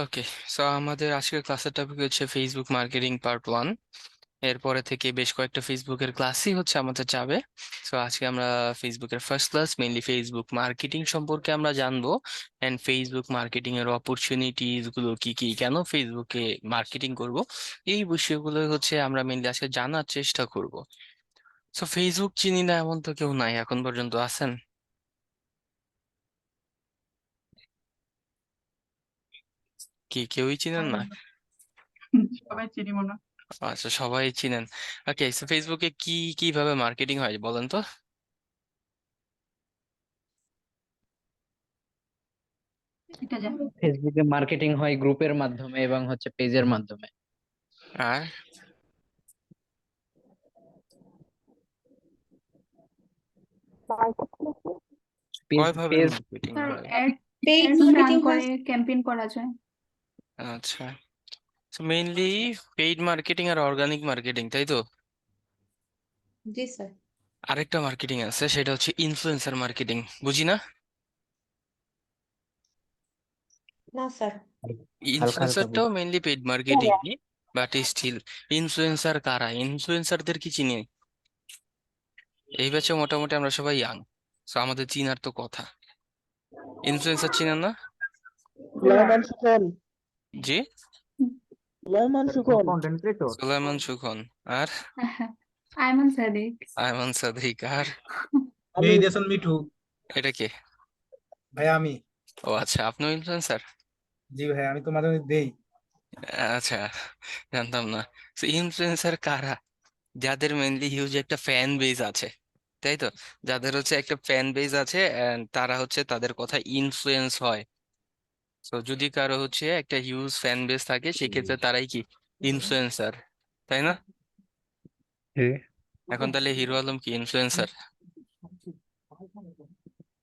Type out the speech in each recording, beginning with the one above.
ওকে, so আমাদের আজকের ক্লাসের টপিক হচ্ছে ফেসবুক মার্কেটিং পার্ট 1। এরপরে থেকে বেশ কয়েকটা ফেসবুকের ক্লাসই হচ্ছে আমাদের যাবে। সো আজকে আমরা ফেসবুকের first class, mainly Facebook marketing সম্পর্কে আমরা জানবো। এন্ড ফেসবুক মার্কেটিং এর অপরচুনিটিস গুলো কি কি, কেন ফেসবুকে মার্কেটিং করব, এই বিষয়গুলো হচ্ছে আমরা মেইনলি আজকে জানার চেষ্টা করব। সো ফেসবুক চিনি না এমন তো কেউ নাই এখন পর্যন্ত, আছেন কি? কেউই চিনেন পারি না? না। সবাই চিনি মনে হয়। আচ্ছা, সবাই চিনেন। ওকে, সো ফেসবুকে কি কিভাবে মার্কেটিং হয় বলেন তো। এটা জানি। ফেসবুকে মার্কেটিং হয় গ্রুপের মাধ্যমে এবং হচ্ছে পেজের মাধ্যমে। আর পেজ কয়ভাবে পেজ মার্কেটিং স্যার হয়? পেইড অ্যাডস রান মার্কেটিং হয়। করে ক্যাম্পেইন করা যায়। আচ্ছা, তো মেইনলি পেইড মার্কেটিং আর অর্গানিক মার্কেটিং, তাই তো? জি স্যার। আরেকটা মার্কেটিং আছে, সেটা হচ্ছে ইনফ্লুয়েন্সার মার্কেটিং, বুঝি না? না স্যার। হালকা হালকা ইনফ্লুয়েন্সারটাও mainly paid marketing, but still influencer কারা? ইনফ্লুয়েন্সারদের কি চিনি? এই ব্যাচে মোটামুটি আমরা সবাই ইয়াং, সো আমাদের চিনার তো কথা। ইনফ্লুয়েন্সার চিনেন না? সুলাইমান সুখন। জি, সুলাইমান সুখন। Content creator. সুলাইমান সুখন। আর আয়মান সাদিক। আয়মান সাদিক। আর আমি মেহেদি হাসান মিঠু। এটা কে? ভাই আমি। ও আচ্ছা, আপনিও ইনফ্লুয়েন্সার? জি ভাই, আমি তো মাঝে মাঝে দেই। আচ্ছা, জানতাম না। ইনফ্লুয়েন্সার কারা? যাদের মেইনলি হিউজ একটা ফ্যান বেজ আছে, তাই তো? যাদের হচ্ছে একটা ফ্যান বেজ আছে and তারা হচ্ছে তাদের কথা ইনফ্লুয়েন্স হয়। তো যদি কারো হচ্ছে একটা হিউজ ফ্যান বেজ থাকে, সেক্ষেত্রে তারাই কি ইনফ্লুয়েন্সার, তাই না? এখন তাহলে হিরো আলম কি ইনফ্লুয়েন্সার?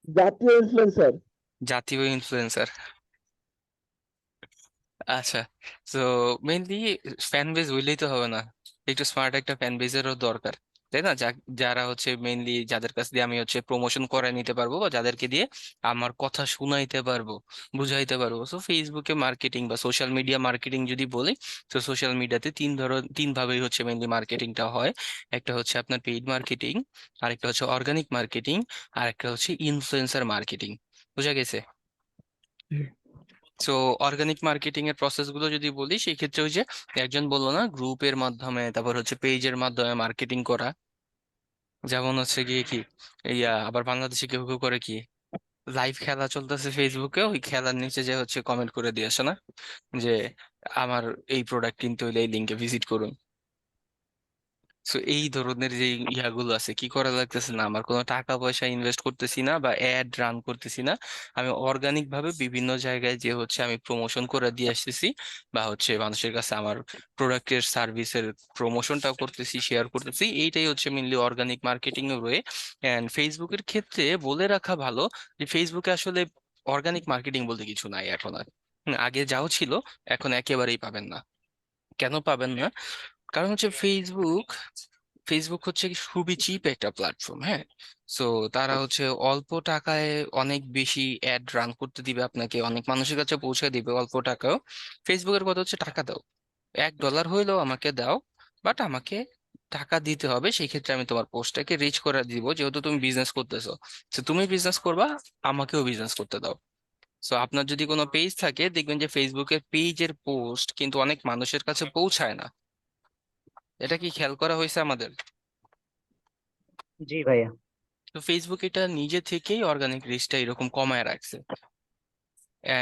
জাতীয় ইনফ্লুয়েন্সার। জাতীয় ইনফ্লুয়েন্সার। আচ্ছা, তো মেইনলি ফ্যান বেজ হইলেই তো হবে না, একটু স্মার্ট একটা ফ্যান বেজেরও দরকার, তাই না? যারা হচ্ছে মেইনলি যাদের কাছ দিয়ে আমি হচ্ছে প্রমোশন করে নিতে পারবো, বা যাদেরকে দিয়ে আমার কথা শুনাইতে পারবো, বুঝাইতে পারবো। সো ফেসবুকে মার্কেটিং বা সোশ্যাল মিডিয়া মার্কেটিং যদি বলি, তো সোশ্যাল মিডিয়াতে তিন ভাবেই হচ্ছে মেইনলি মার্কেটিংটা হয়। একটা হচ্ছে আপনার পেইড মার্কেটিং, আরেকটা হচ্ছে অর্গানিক মার্কেটিং, আর একটা হচ্ছে ইনফ্লুয়েন্সার মার্কেটিং। বুঝা গেছে? সো অর্গানিক মার্কেটিং এর প্রসেস গুলো যদি বলি, সেই ক্ষেত্রে ওই যে একজন বললো না, গ্রুপের মাধ্যমে, তারপর হচ্ছে পেজের মাধ্যমে মার্কেটিং করা। যেমন হচ্ছে গিয়ে কি, আবার বাংলাদেশে কেউ কেউ করে কি, লাইভ খেলা চলতেছে ফেসবুকে, ওই খেলার নিচে যে হচ্ছে কমেন্ট করে দিয়ে আসে না, যে আমার এই প্রোডাক্ট কিনতে হইলে এই লিঙ্কে ভিজিট করুন। সো এই ধরনের যে ইয়াগুলো আছে, কি করা লাগতেছে না, আমার কোনো টাকা পয়সা ইনভেস্ট করতেছি না বা অ্যাড রান করতেছি না, আমি অর্গানিক ভাবে বিভিন্ন জায়গায় যে হচ্ছে আমি প্রমোশন করে দিয়ে আসতেছি, বা হচ্ছে মানুষের কাছে আমার প্রোডাক্টের সার্ভিসের প্রমোশনটাও করতেছি, শেয়ার করতেছি। এইটাই হচ্ছে মেনলি অর্গানিক মার্কেটিং এর ওয়ে। এন্ড ফেসবুকের ক্ষেত্রে বলে রাখা ভালো যে ফেসবুকে আসলে অর্গানিক মার্কেটিং বলতে কিছু নাই এখন আর। আগে যাও ছিল, এখন একেবারেই পাবেন না। কেন পাবেন না? কারণ হচ্ছে ফেসবুক ফেসবুক হচ্ছে কি খুবই চিপ একটা প্ল্যাটফর্ম, হ্যাঁ। সো তারা হচ্ছে অল্প টাকায় অনেক বেশি অ্যাড রান করতে দিবে আপনাকে, অনেক মানুষের কাছে পৌঁছে দিবে অল্প টাকাও। ফেসবুকের কথা হচ্ছে টাকা দাও, $1 হইলেও আমাকে দাও, বাট আমাকে টাকা দিতে হবে। সেই ক্ষেত্রে আমি তোমার পোস্টটাকে রিচ করে দিব, যেহেতু তুমি বিজনেস করতেছো। তো তুমি বিজনেস করবা, আমাকেও বিজনেস করতে দাও। সো আপনার যদি কোনো পেজ থাকে, দেখবেন যে ফেসবুকের পেজের পোস্ট কিন্তু অনেক মানুষের কাছে পৌঁছায় না। এটা কি খেয়াল করা হয়েছে আমাদের? জি ভাইয়া। তো ফেসবুক এটা নিজে থেকেই অর্গানিক রিচটা এরকম কমায় রাখছে।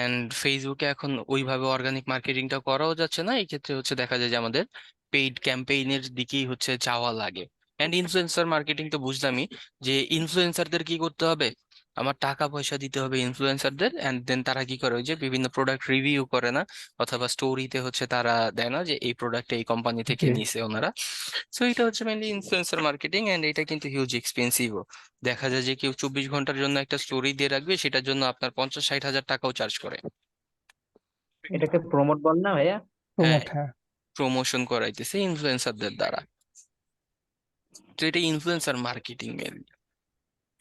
এন্ড ফেসবুকে এখন ওইভাবে অর্গানিক মার্কেটিংটা করাও যাচ্ছে না, এই ক্ষেত্রে হচ্ছে দেখা যায় যে আমাদের পেইড ক্যাম্পেইনের দিকেই হচ্ছে যাওয়া লাগে। এন্ড ইনফ্লুয়েন্সার মার্কেটিং তো বুঝলামই, যে ইনফ্লুয়েন্সারদের কি করতে হবে, আমার টাকা পয়সা দিতে হবে ইনফ্লুয়েন্সারদের, এন্ড দেন তারা কি করে, ওই যে বিভিন্ন প্রোডাক্ট রিভিউ করে না, অথবা স্টোরিতে হচ্ছে তারা দেয় না যে এই প্রোডাক্ট এই কোম্পানি থেকে জি। নিছে ওনারা। সো এটা হচ্ছে মেনলি ইনফ্লুয়েন্সার মার্কেটিং, এন্ড এটা কিন্তু হিউজ এক্সপেন্সিভও। দেখা যায় যে কেউ 24 ঘন্টার জন্য একটা স্টোরি দিয়ে রাখবে, সেটার জন্য আপনার 50-60 হাজার টাকাও চার্জ করে। এটাকে প্রমোট বল না ভাইয়া? হ্যাঁ, প্রমোট, হ্যাঁ। প্রমোশন করাইতেছে ইনফ্লুয়েন্সারদের দ্বারা। তো এটা ইনফ্লুয়েন্সার মার্কেটিং এর,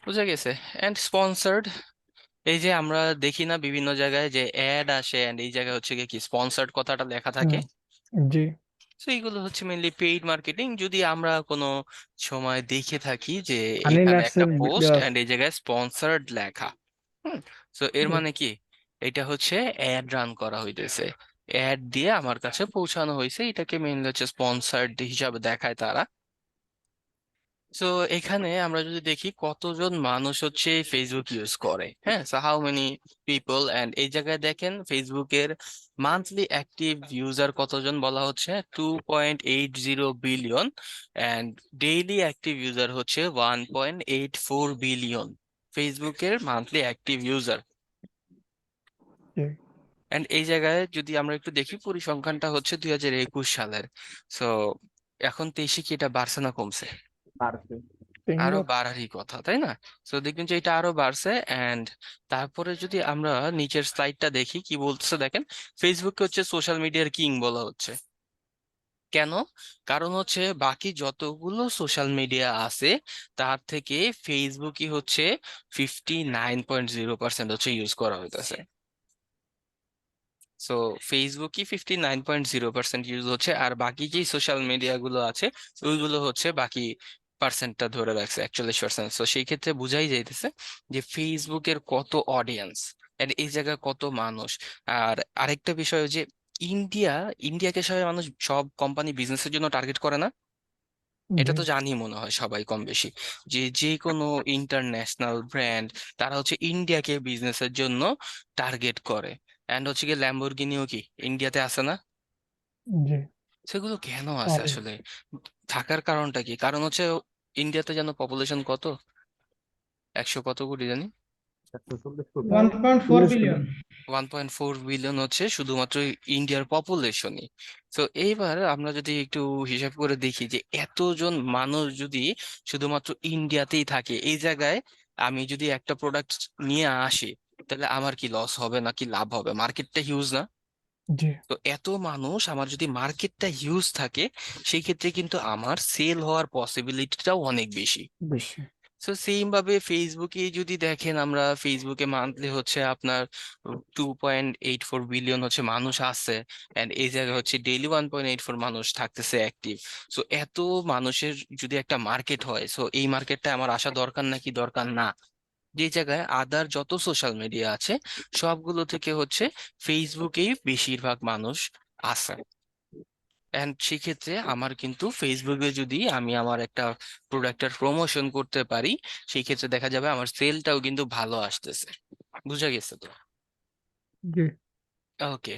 বুঝা গেছে। এন্ড স্পন্সর্ড, এই যে আমরা দেখি না বিভিন্ন জায়গায় যে অ্যাড আসে এন্ড এই জায়গায় হচ্ছে গিয়ে কি স্পন্সর্ড কথাটা লেখা থাকে, জি তো এইগুলো হচ্ছে মেইনলি পেইড মার্কেটিং। যদি আমরা কোনো সময় দেখে থাকি যে হানি এখানে একটা নাটসের পোস্ট এন্ড এই জায়গায় স্পন্সর্ড লেখা, হুম, তো এর জি মানে কি এটা হচ্ছে অ্যাড রান করা হইতেছে, অ্যাড দিয়ে আমার কাছে পৌঁছানো হয়েছে, এটাকে মেইনলি হচ্ছে স্পন্সর্ড হিসাবে দেখায় তারা। তো এখানে আমরা যদি দেখি কতজন মানুষ হচ্ছে ফেসবুক ইউজ করে, হ্যাঁ, so how many people, and এই জায়গায় দেখেন ফেসবুকের মান্থলি অ্যাক্টিভ ইউজার কতজন বলা হচ্ছে 2.80 billion, and daily active user হচ্ছে 1.84 বিলিয়ন ফেসবুকের মান্থলি অ্যাক্টিভ ইউজার। জি এন্ড এই জায়গায় যদি আমরা একটু দেখি পরিসংখ্যানটা হচ্ছে 2021 সালের, সো এখন 23-এ কি এটা বাড়ছে না কমছে? আরো ফিঙ্গার বাড়ারই কথা, তাই না? তো দেখবেন যে এটা আরো বাড়ছে। এন্ড তারপরে যদি আমরা নিচের স্লাইডটা দেখি কি বলছে দেখেন, ফেসবুককে হচ্ছে সোশ্যাল মিডিয়ার কিং বলা হচ্ছে। কেন? কারণ হচ্ছে বাকি যতগুলো সোশ্যাল মিডিয়া আছে তার থেকে ফেসবুকই হচ্ছে 59.0% হচ্ছে ইউজ করা হইতেছে। সো ফেসবুকই 59.0% ইউজ হচ্ছে, আর বাকি যে সোশ্যাল মিডিয়া গুলো আছে ওইগুলো হচ্ছে বাকি পার্সেন্টটা ধরে রাখছে 41%। তো সেই ক্ষেত্রে বুঝাই যাইতেছে যে ফেসবুকের কত অডিয়েন্স এন্ড এই জায়গায় কত মানুষ। আর আরেকটা বিষয় যে ইন্ডিয়া, ইন্ডিয়াকে সবাই মানুষ সব কোম্পানি বিজনেসের জন্য টার্গেট করে না, এটা জি তো জানি মনে হয় সবাই কম বেশি, যে যে কোনো ইন্টারন্যাশনাল ব্র্যান্ড তারা হচ্ছে ইন্ডিয়াকে বিজনেসের জন্য টার্গেট করে। এন্ড হচ্ছে কি ল্যাম্বরগিনিও কি ইন্ডিয়াতে আছে না? জি সেগুলো কেন আছে অনেক আসলে? থাকার কারণটা কি? কারণ হচ্ছে ইন্ডিয়াতে যেন পপুলেশন কত, 100 কত কোটি জানি, 1.4 বিলিয়ন 1.4 বিলিয়ন হচ্ছে শুধুমাত্র ইন্ডিয়ার পপুলেশনই। তো এইবার আমরা যদি একটু হিসাব করে দেখি যে এতজন মানুষ যদি শুধুমাত্র ইন্ডিয়াতেই থাকে, এই জায়গায় আমি যদি একটা প্রোডাক্ট নিয়ে আসি তাহলে আমার কি লস হবে নাকি লাভ হবে? মার্কেটটা হিউজ না? জি তো এত মানুষ, আমার যদি মার্কেটটা হিউজ থাকে সেই ক্ষেত্রে কিন্তু আমার সেল হওয়ার পসিবিলিটিটাও অনেক বেশি। বেশি তো সেম ভাবে ফেসবুকে যদি দেখেন, আমরা ফেসবুকে মান্থলি হচ্ছে আপনার 2.84 বিলিয়ন হচ্ছে মানুষ আছে, এন্ড এই জায়গায় হচ্ছে ডেইলি 1.84 মানুষ থাকতেছে অ্যাক্টিভ। সো এত মানুষের যদি একটা মার্কেট হয়, সো এই মার্কেটটা আমার আসা দরকার নাকি দরকার না? যে জায়গায় আদার যত সোশ্যাল মিডিয়া আছে সবগুলো থেকে হচ্ছে ফেসবুকেই বেশিরভাগ মানুষ আছে। এন্ড সেক্ষেত্রে আমার কিন্তু ফেসবুকে যদি আমি আমার একটা প্রোডাক্টের প্রমোশন করতে পারি, সেই ক্ষেত্রে দেখা যাবে আমার সেলটাও কিন্তু ভালো আসতেছে। বুঝা গেছে তো? জি ওকে,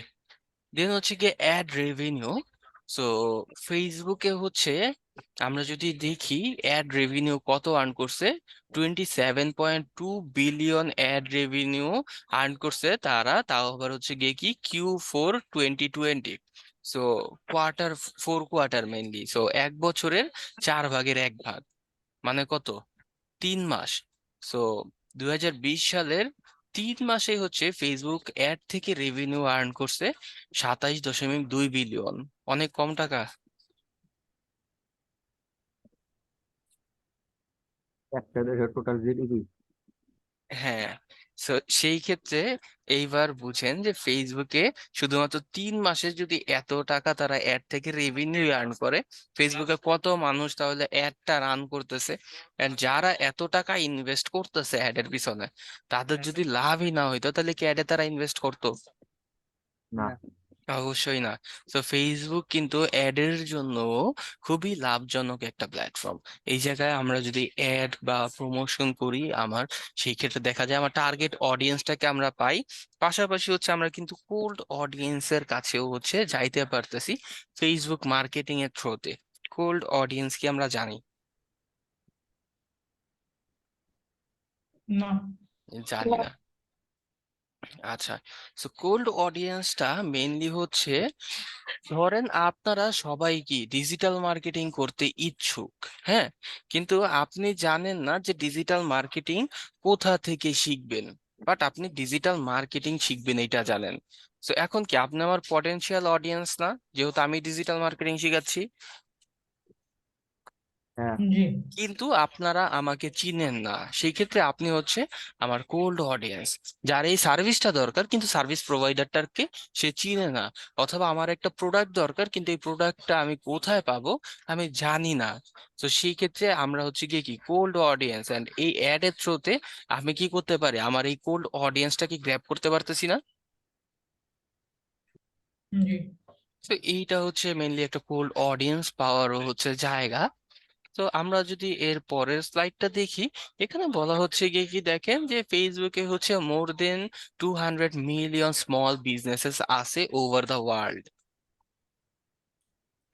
দেন হচ্ছে গিয়ে অ্যাড রেভিনিউ। সো ফেসবুকে হচ্ছে আমরা যদি দেখি অ্যাড রেভিনিউ কত আর্ন করছে, 27.2 বিলিয়ন অ্যাড রেভিনিউ আর্ন করছে তারা, তাও আবার হচ্ছে গিয়ে কি Q4 2020। So quarter, 4 quarter mainly, so এক বছরের 4 ভাগের 1 ভাগ, মানে কত, 3 মাস। সো 2020 সালের 3 মাসে হচ্ছে ফেসবুক অ্যাড থেকে রেভিনিউ আর্ন করছে 27.2 বিলিয়ন। অনেক কম টাকা। একটা দেশের টোটাল জিডিপি। হ্যাঁ, সো সেই ক্ষেত্রে এইবার বুঝেন যে ফেসবুকে শুধুমাত্র 3 মাসে যদি এত টাকা তারা অ্যাড থেকে রেভিনিউ আর্ন করে, ফেসবুকে কত মানুষ তাহলে অ্যাডটা রান করতেছে, এন্ড যারা এত টাকা ইনভেস্ট করতেছে অ্যাডের পিছনে, তাদের যদি লাভই না হইতো তাহলে কি অ্যাডে তারা ইনভেস্ট করতো? না। অবশ্যই না। তো ফেসবুক কিন্তু অ্যাডের জন্য খুবই লাভজনক একটা প্ল্যাটফর্ম। এই জায়গায় আমরা যদি অ্যাড বা প্রমোশন করি আমার, সেই ক্ষেত্রে দেখা যায় আমার টার্গেট অডিয়েন্সটাকে আমরা পাই, পাশাপাশি হচ্ছে আমরা কিন্তু কোল্ড অডিয়েন্সের কাছেও হচ্ছে যাইতে পারতেছি ফেসবুক মার্কেটিং এর থ্রুতে। কোল্ড অডিয়েন্স কি আমরা জানি? না জানি না। আচ্ছা, সো কোল্ড অডিয়েন্সটা মেইনলি হচ্ছে, ধরেন আপনারা সবাই কি ডিজিটাল মার্কেটিং করতে ইচ্ছুক, হ্যাঁ, কিন্তু আপনি জানেন না যে ডিজিটাল মার্কেটিং কোথা থেকে শিখবেন, বাট আপনি ডিজিটাল মার্কেটিং শিখবেন এটা জানেন। তো এখন কি আপনি আমার পটেনশিয়াল অডিয়েন্স না, যেহেতু আমি ডিজিটাল মার্কেটিং শিখাচ্ছি? হ্যাঁ কিন্তু আপনারা আমাকে চিনেন না, সেই ক্ষেত্রে আপনি হচ্ছে আমার কোল্ড অডিয়েন্স, যার এই সার্ভিসটা দরকার কিন্তু সার্ভিস প্রোভাইডারটাকে সে চিনে না, অথবা আমার একটা প্রোডাক্ট দরকার কিন্তু এই প্রোডাক্টটা আমি কোথায় পাবো আমি জানি না। তো সেই ক্ষেত্রে আমরা হচ্ছে গিয়ে কি কোল্ড অডিয়েন্স, এন্ড এই অ্যাড এর থ্রুতে আমি কি করতে পারি, আমার এই কোল্ড অডিয়েন্সটাকে গ্র্যাব করতে পারতেছি না। তো এইটা হচ্ছে মেইনলি একটা কোল্ড অডিয়েন্স পাওয়ারও হচ্ছে জায়গা। তো আমরা যদি এর পরের স্লাইডটা দেখি, এখানে বলা হচ্ছে গিয়ে কি দেখেন যে ফেসবুকে হচ্ছে মোর দেন 200 মিলিয়ন স্মল বিজনেসেস আছে ওভার দ্য ওয়ার্ল্ড।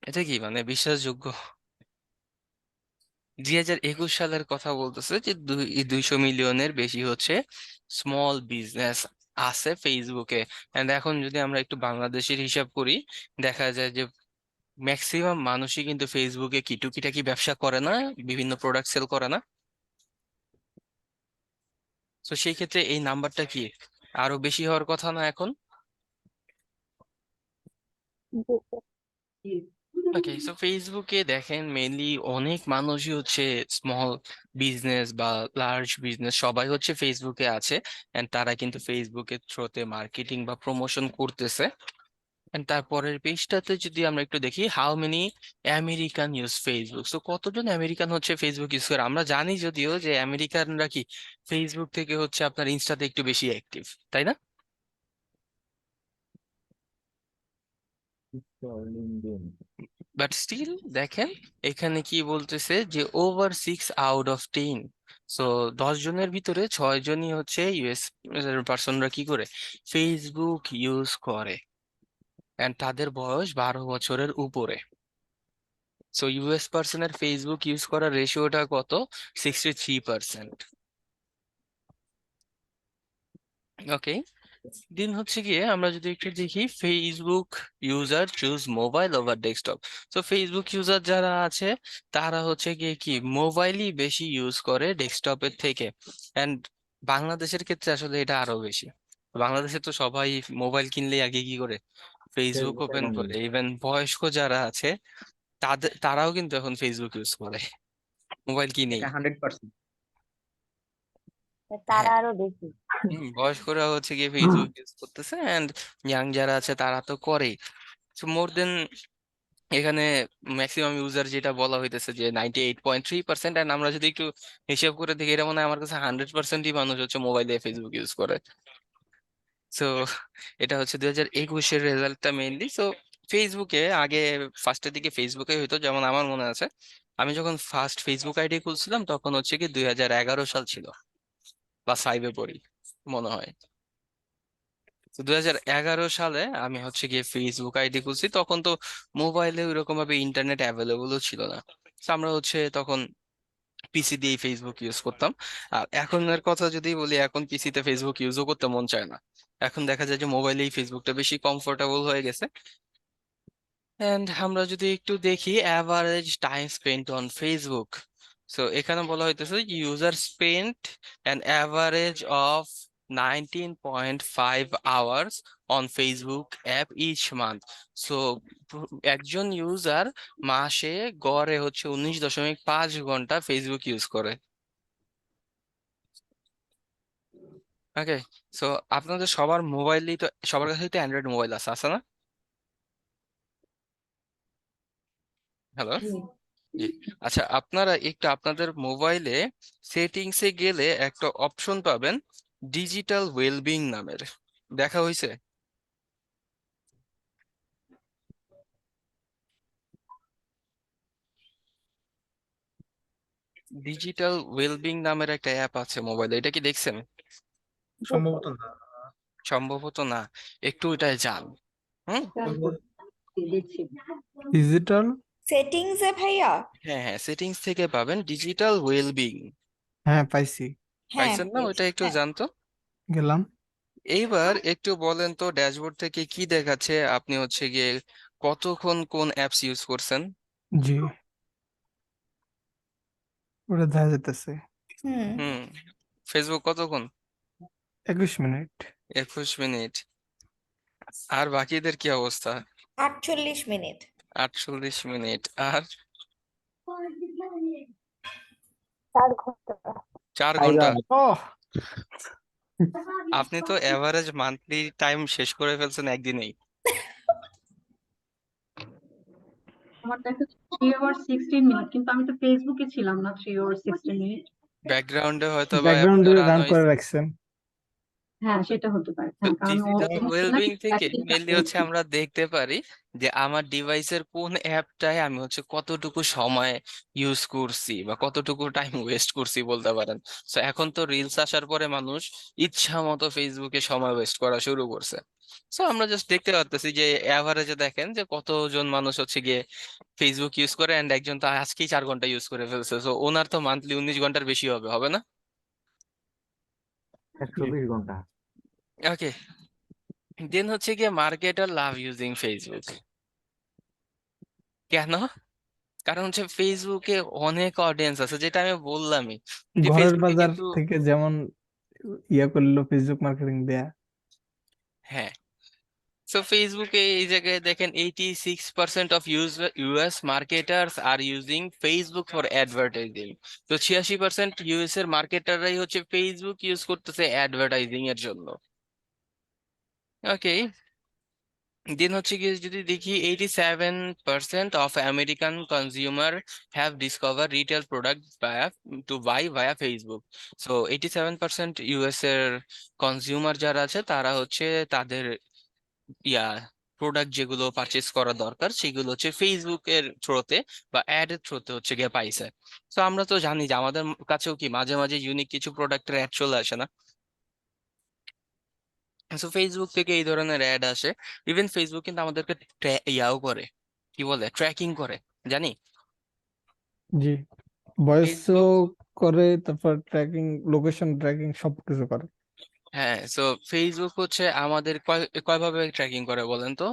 এটা কি মানে বিশ্বাসযোগ্য? 2021 সালের কথা বলতেছে যে 200 মিলিয়নের বেশি হচ্ছে স্মল বিজনেস আছে ফেসবুকে। এন্ড এখন যদি আমরা একটু বাংলাদেশের হিসাব করি, দেখা যায় যে ম্যাক্সিমাম মানুষই কিন্তু ফেসবুকে কি টুকিটাকি ব্যবসা করে না, বিভিন্ন প্রোডাক্ট সেল করে না। তো সেই ক্ষেত্রে এই নাম্বারটা কি আরো বেশি হওয়ার কথা না এখন? ওকে, সো ফেসবুকে দেখেন মেইনলি অনেক মানুষই হচ্ছে স্মল বিজনেস বা লার্জ বিজনেস সবাই হচ্ছে ফেসবুকে আছে, এন্ড তারা কিন্তু ফেসবুকের থ্রুতে মার্কেটিং বা প্রমোশন করতেছে। এন্ড তারপরের পেজটাতে যদি আমরা একটু দেখি, how many American use Facebook, তো কতজন আমেরিকান হচ্ছে ফেসবুক ইউজ করে। আমরা জানি যদিও যে আমেরিকানরা কি ফেসবুক থেকে হচ্ছে আপনার ইনস্টাতে একটু বেশি অ্যাক্টিভ, তাই না? লিঙ্কডইন বাট স্টিল দেখেন এখানে কি বলতেছে যে ওভার 6 আউট অফ 10, সো 10 জনের ভিতরে 6 জনই হচ্ছে ইউএস পার্সনরা কি করে ফেসবুক ইউজ করে, এন্ড তাদের বয়স 12 বছরের উপরে। সো ইউএস পার্সনের ফেসবুক ইউজ করার রেশিওটা কত? 63%। ওকে, দিন হচ্ছে গিয়ে আমরা যদি একটু দেখি Facebook user choose mobile over desktop. তো ফেসবুক ইউজার যারা আছে তারা হচ্ছে গিয়ে কি মোবাইলই বেশি ইউজ করে ডেস্কটপের থেকে। অ্যান্ড বাংলাদেশের ক্ষেত্রে আসলে এটা আরো বেশি। বাংলাদেশে তো সবাই মোবাইল কিনলেই আগে কি করে ফেসবুক ফেসবুকে ওপেন বন্ধু করে, ইভেন বয়স্ক যারা আছে তারাও কিন্তু এখন ফেসবুক ইউজ করে মোবাইল কিনেই। এটা 100%। হ্যাঁ, তারা আরো বেশি। বয়স্করা হচ্ছে গিয়ে ফেসবুক ইউজ করতেছে, এন্ড ইয়াং যারা আছে তারা তো করেই। সো মোর দেন এখানে ম্যাক্সিমাম ইউজার যেটা বলা হইতেছে যে 98.3%, এন্ড আমরা যদি একটু হিসাব করে দেখি এটা মনে হয় আমার কাছে 100%ই মানুষ হচ্ছে মোবাইলে ফেসবুক ইউজ করে। সো এটা হচ্ছে 2021-এর রেজাল্টটা মেইনলি। সো ফেসবুকে আগে ফার্স্টের দিকে ফেসবুকে হইতো, যেমন আমার মনে আছে আমি যখন ফার্স্ট ফেসবুক আইডি খুলছিলাম তখন হচ্ছে কি 2011 সাল ছিল, ক্লাস 5-এ পড়ি মনে হয়। তো 2011 সালে আমি হচ্ছে গিয়ে ফেসবুক আইডি খুলছি, তখন তো মোবাইলে ওইরকম ভাবে ইন্টারনেট অ্যাভেলেবলও ছিল না। তো আমরা হচ্ছে তখন পিসি দিয়ে ফেসবুক ইউজ করতাম। আর এখনের কথা যদি বলি, এখন পিসিতে ফেসবুক ইউজও করতে মন চায় না। এখন দেখা যায় যে মোবাইলেই ফেসবুকটা বেশি কমফোর্টেবল হয়ে গেছে। এন্ড আমরা যদি একটু দেখি average time spent on Facebook, so এখানে বলা হইতেছে user spent an average of 19.5 hours on Facebook app each month. So একজন ইউজার মাসে গড়ে হচ্ছে 19.5 ঘন্টা ফেসবুক ইউজ করে। ওকে, সো আপনাদের সবার মোবাইলই তো, সবার কাছে তো অ্যান্ড্রয়েড মোবাইল আছে, আছে না? হ্যালো, জি। আচ্ছা, আপনারা একটু আপনাদের মোবাইলে সেটিংসে গেলে একটা অপশন পাবেন ডিজিটাল ওয়েলবিং নামের, দেখা হয়েছে? ডিজিটাল ওয়েলবিং নামের একটা অ্যাপ আছে মোবাইলে, এটা কি দেখছেন? সম্ভবত না। সম্ভবত না, একটু ওইটায় যান। হুম, ডিজিটাল। সেটিংসে ভাইয়া। হ্যাঁ হ্যাঁ, সেটিংস থেকে পাবেন ডিজিটাল ওয়েলবিং। হ্যাঁ, পাইছি। হ্যাঁ পাইছেন না? পেয়েছি ওইটা একটু হ্যাঁ। জানতো। গেলাম। এইবার একটু বলেন তো ড্যাশবোর্ড থেকে কি দেখাচ্ছে, আপনি হচ্ছে গিয়ে কতক্ষণ কোন অ্যাপস ইউজ করছেন? জি, ওটা দেখা যেতেছে। হুম। হুম, ফেসবুক কতক্ষণ? 21 মিনিট। 21 মিনিট। আর বাকিদের কি অবস্থা? 48 মিনিট। 48 মিনিট। আর 4 5 ঘন্টা? hours. ওহ আপনি তো এভারেজ মান্থলি টাইম শেষ করে ফেলছেন একদিনেই। আমার দেখা 3 hours 16 minutes, কিন্তু আমি তো ফেসবুকে ছিলাম না 3 hours 16 minutes। ব্যাকগ্রাউন্ডে হয়তো বা ব্যাকগ্রাউন্ডে অ্যাপটা রান রান করে হয়েছে। রাখছেন। হ্যাঁ, সেটা হতে পারে, তো হ্যাঁ, কারণ ও ডিজিটাল ছিল না, ওয়েলবিং কিন্তু থেকে একদিন মেনলি হচ্ছে আমরা দেখতে পারি যে আমার ডিভাইসের কোন অ্যাপটায় আমি হচ্ছে কতটুকু সময় ইউজ করছি বা কতটুকু টাইম ওয়েস্ট করছি বলতে পারেন। তো এখন তো রিলস আসার পরে মানুষ ইচ্ছা মতো ফেসবুকে সময় ওয়েস্ট করা শুরু করছে। সো আমরা জাস্ট দেখতে পারতেছি যে অ্যাভারেজে দেখেন যে কতজন মানুষ হচ্ছে গিয়ে ফেসবুক ইউজ করে, এন্ড একজন তো আজকেই 4 ঘন্টা ইউজ করে ফেলছে, সো ওনার তো মান্থলি 19 ঘন্টার বেশি হবে, হবে না? 120 ঘন্টা। ওকে, দেন হচ্ছে গিয়ে মার্কেটার লাভ ইউজিং ফেসবুক। কেন? কারণ হচ্ছে ফেসবুকে অনেক অডিয়েন্স আছে, যেটা আমি বললামই যে ঘরের ফেসবুকে বাজার কিন্তু, থেকে যেমন ইয়া করলো ফেসবুক মার্কেটিং দেয়া। হ্যাঁ, সো ফেসবুকে এই জায়গায় দেখেন 86% of US marketers are using Facebook for advertising. তো 86% ইউএস এর মার্কেটাররাই হচ্ছে ফেসবুক ইউজ করতেছে অ্যাডভার্টাইজিং এর জন্য। ওকে, দেন হচ্ছে কি যদি দেখি 87% of American consumer have discover retail product to buy via Facebook. So 87% US এর কনজিউমার যারা আছে তারা হচ্ছে তাদের ইয়া প্রোডাক্ট যেগুলো পারচেস করা দরকার সেগুলো হচ্ছে ফেসবুকের থ্রোতে বা অ্যাড এর থ্রোতে হচ্ছে গিয়ে পাইছে। তো আমরা তো জানি যে আমাদের কাছেও কি মাঝে মাঝে ইউনিক কিছু প্রোডাক্টের অ্যাড চলে আসে না? সো ফেসবুক থেকে এই ধরনের অ্যাড আসে। ইভেন ফেসবুক কিন্তু আমাদেরকে ইয়াও করে, কি বলে, ট্র্যাকিং করে, জানি। জি, ভয়েসও ফেসবুক, করে, তারপর ট্র্যাকিং, লোকেশন ট্র্যাকিং সবকিছু করে। হ্যাঁ, সো ফেসবুক হচ্ছে আমাদের কয় কয় ভাবে ট্র্যাকিং করে বলেন তো?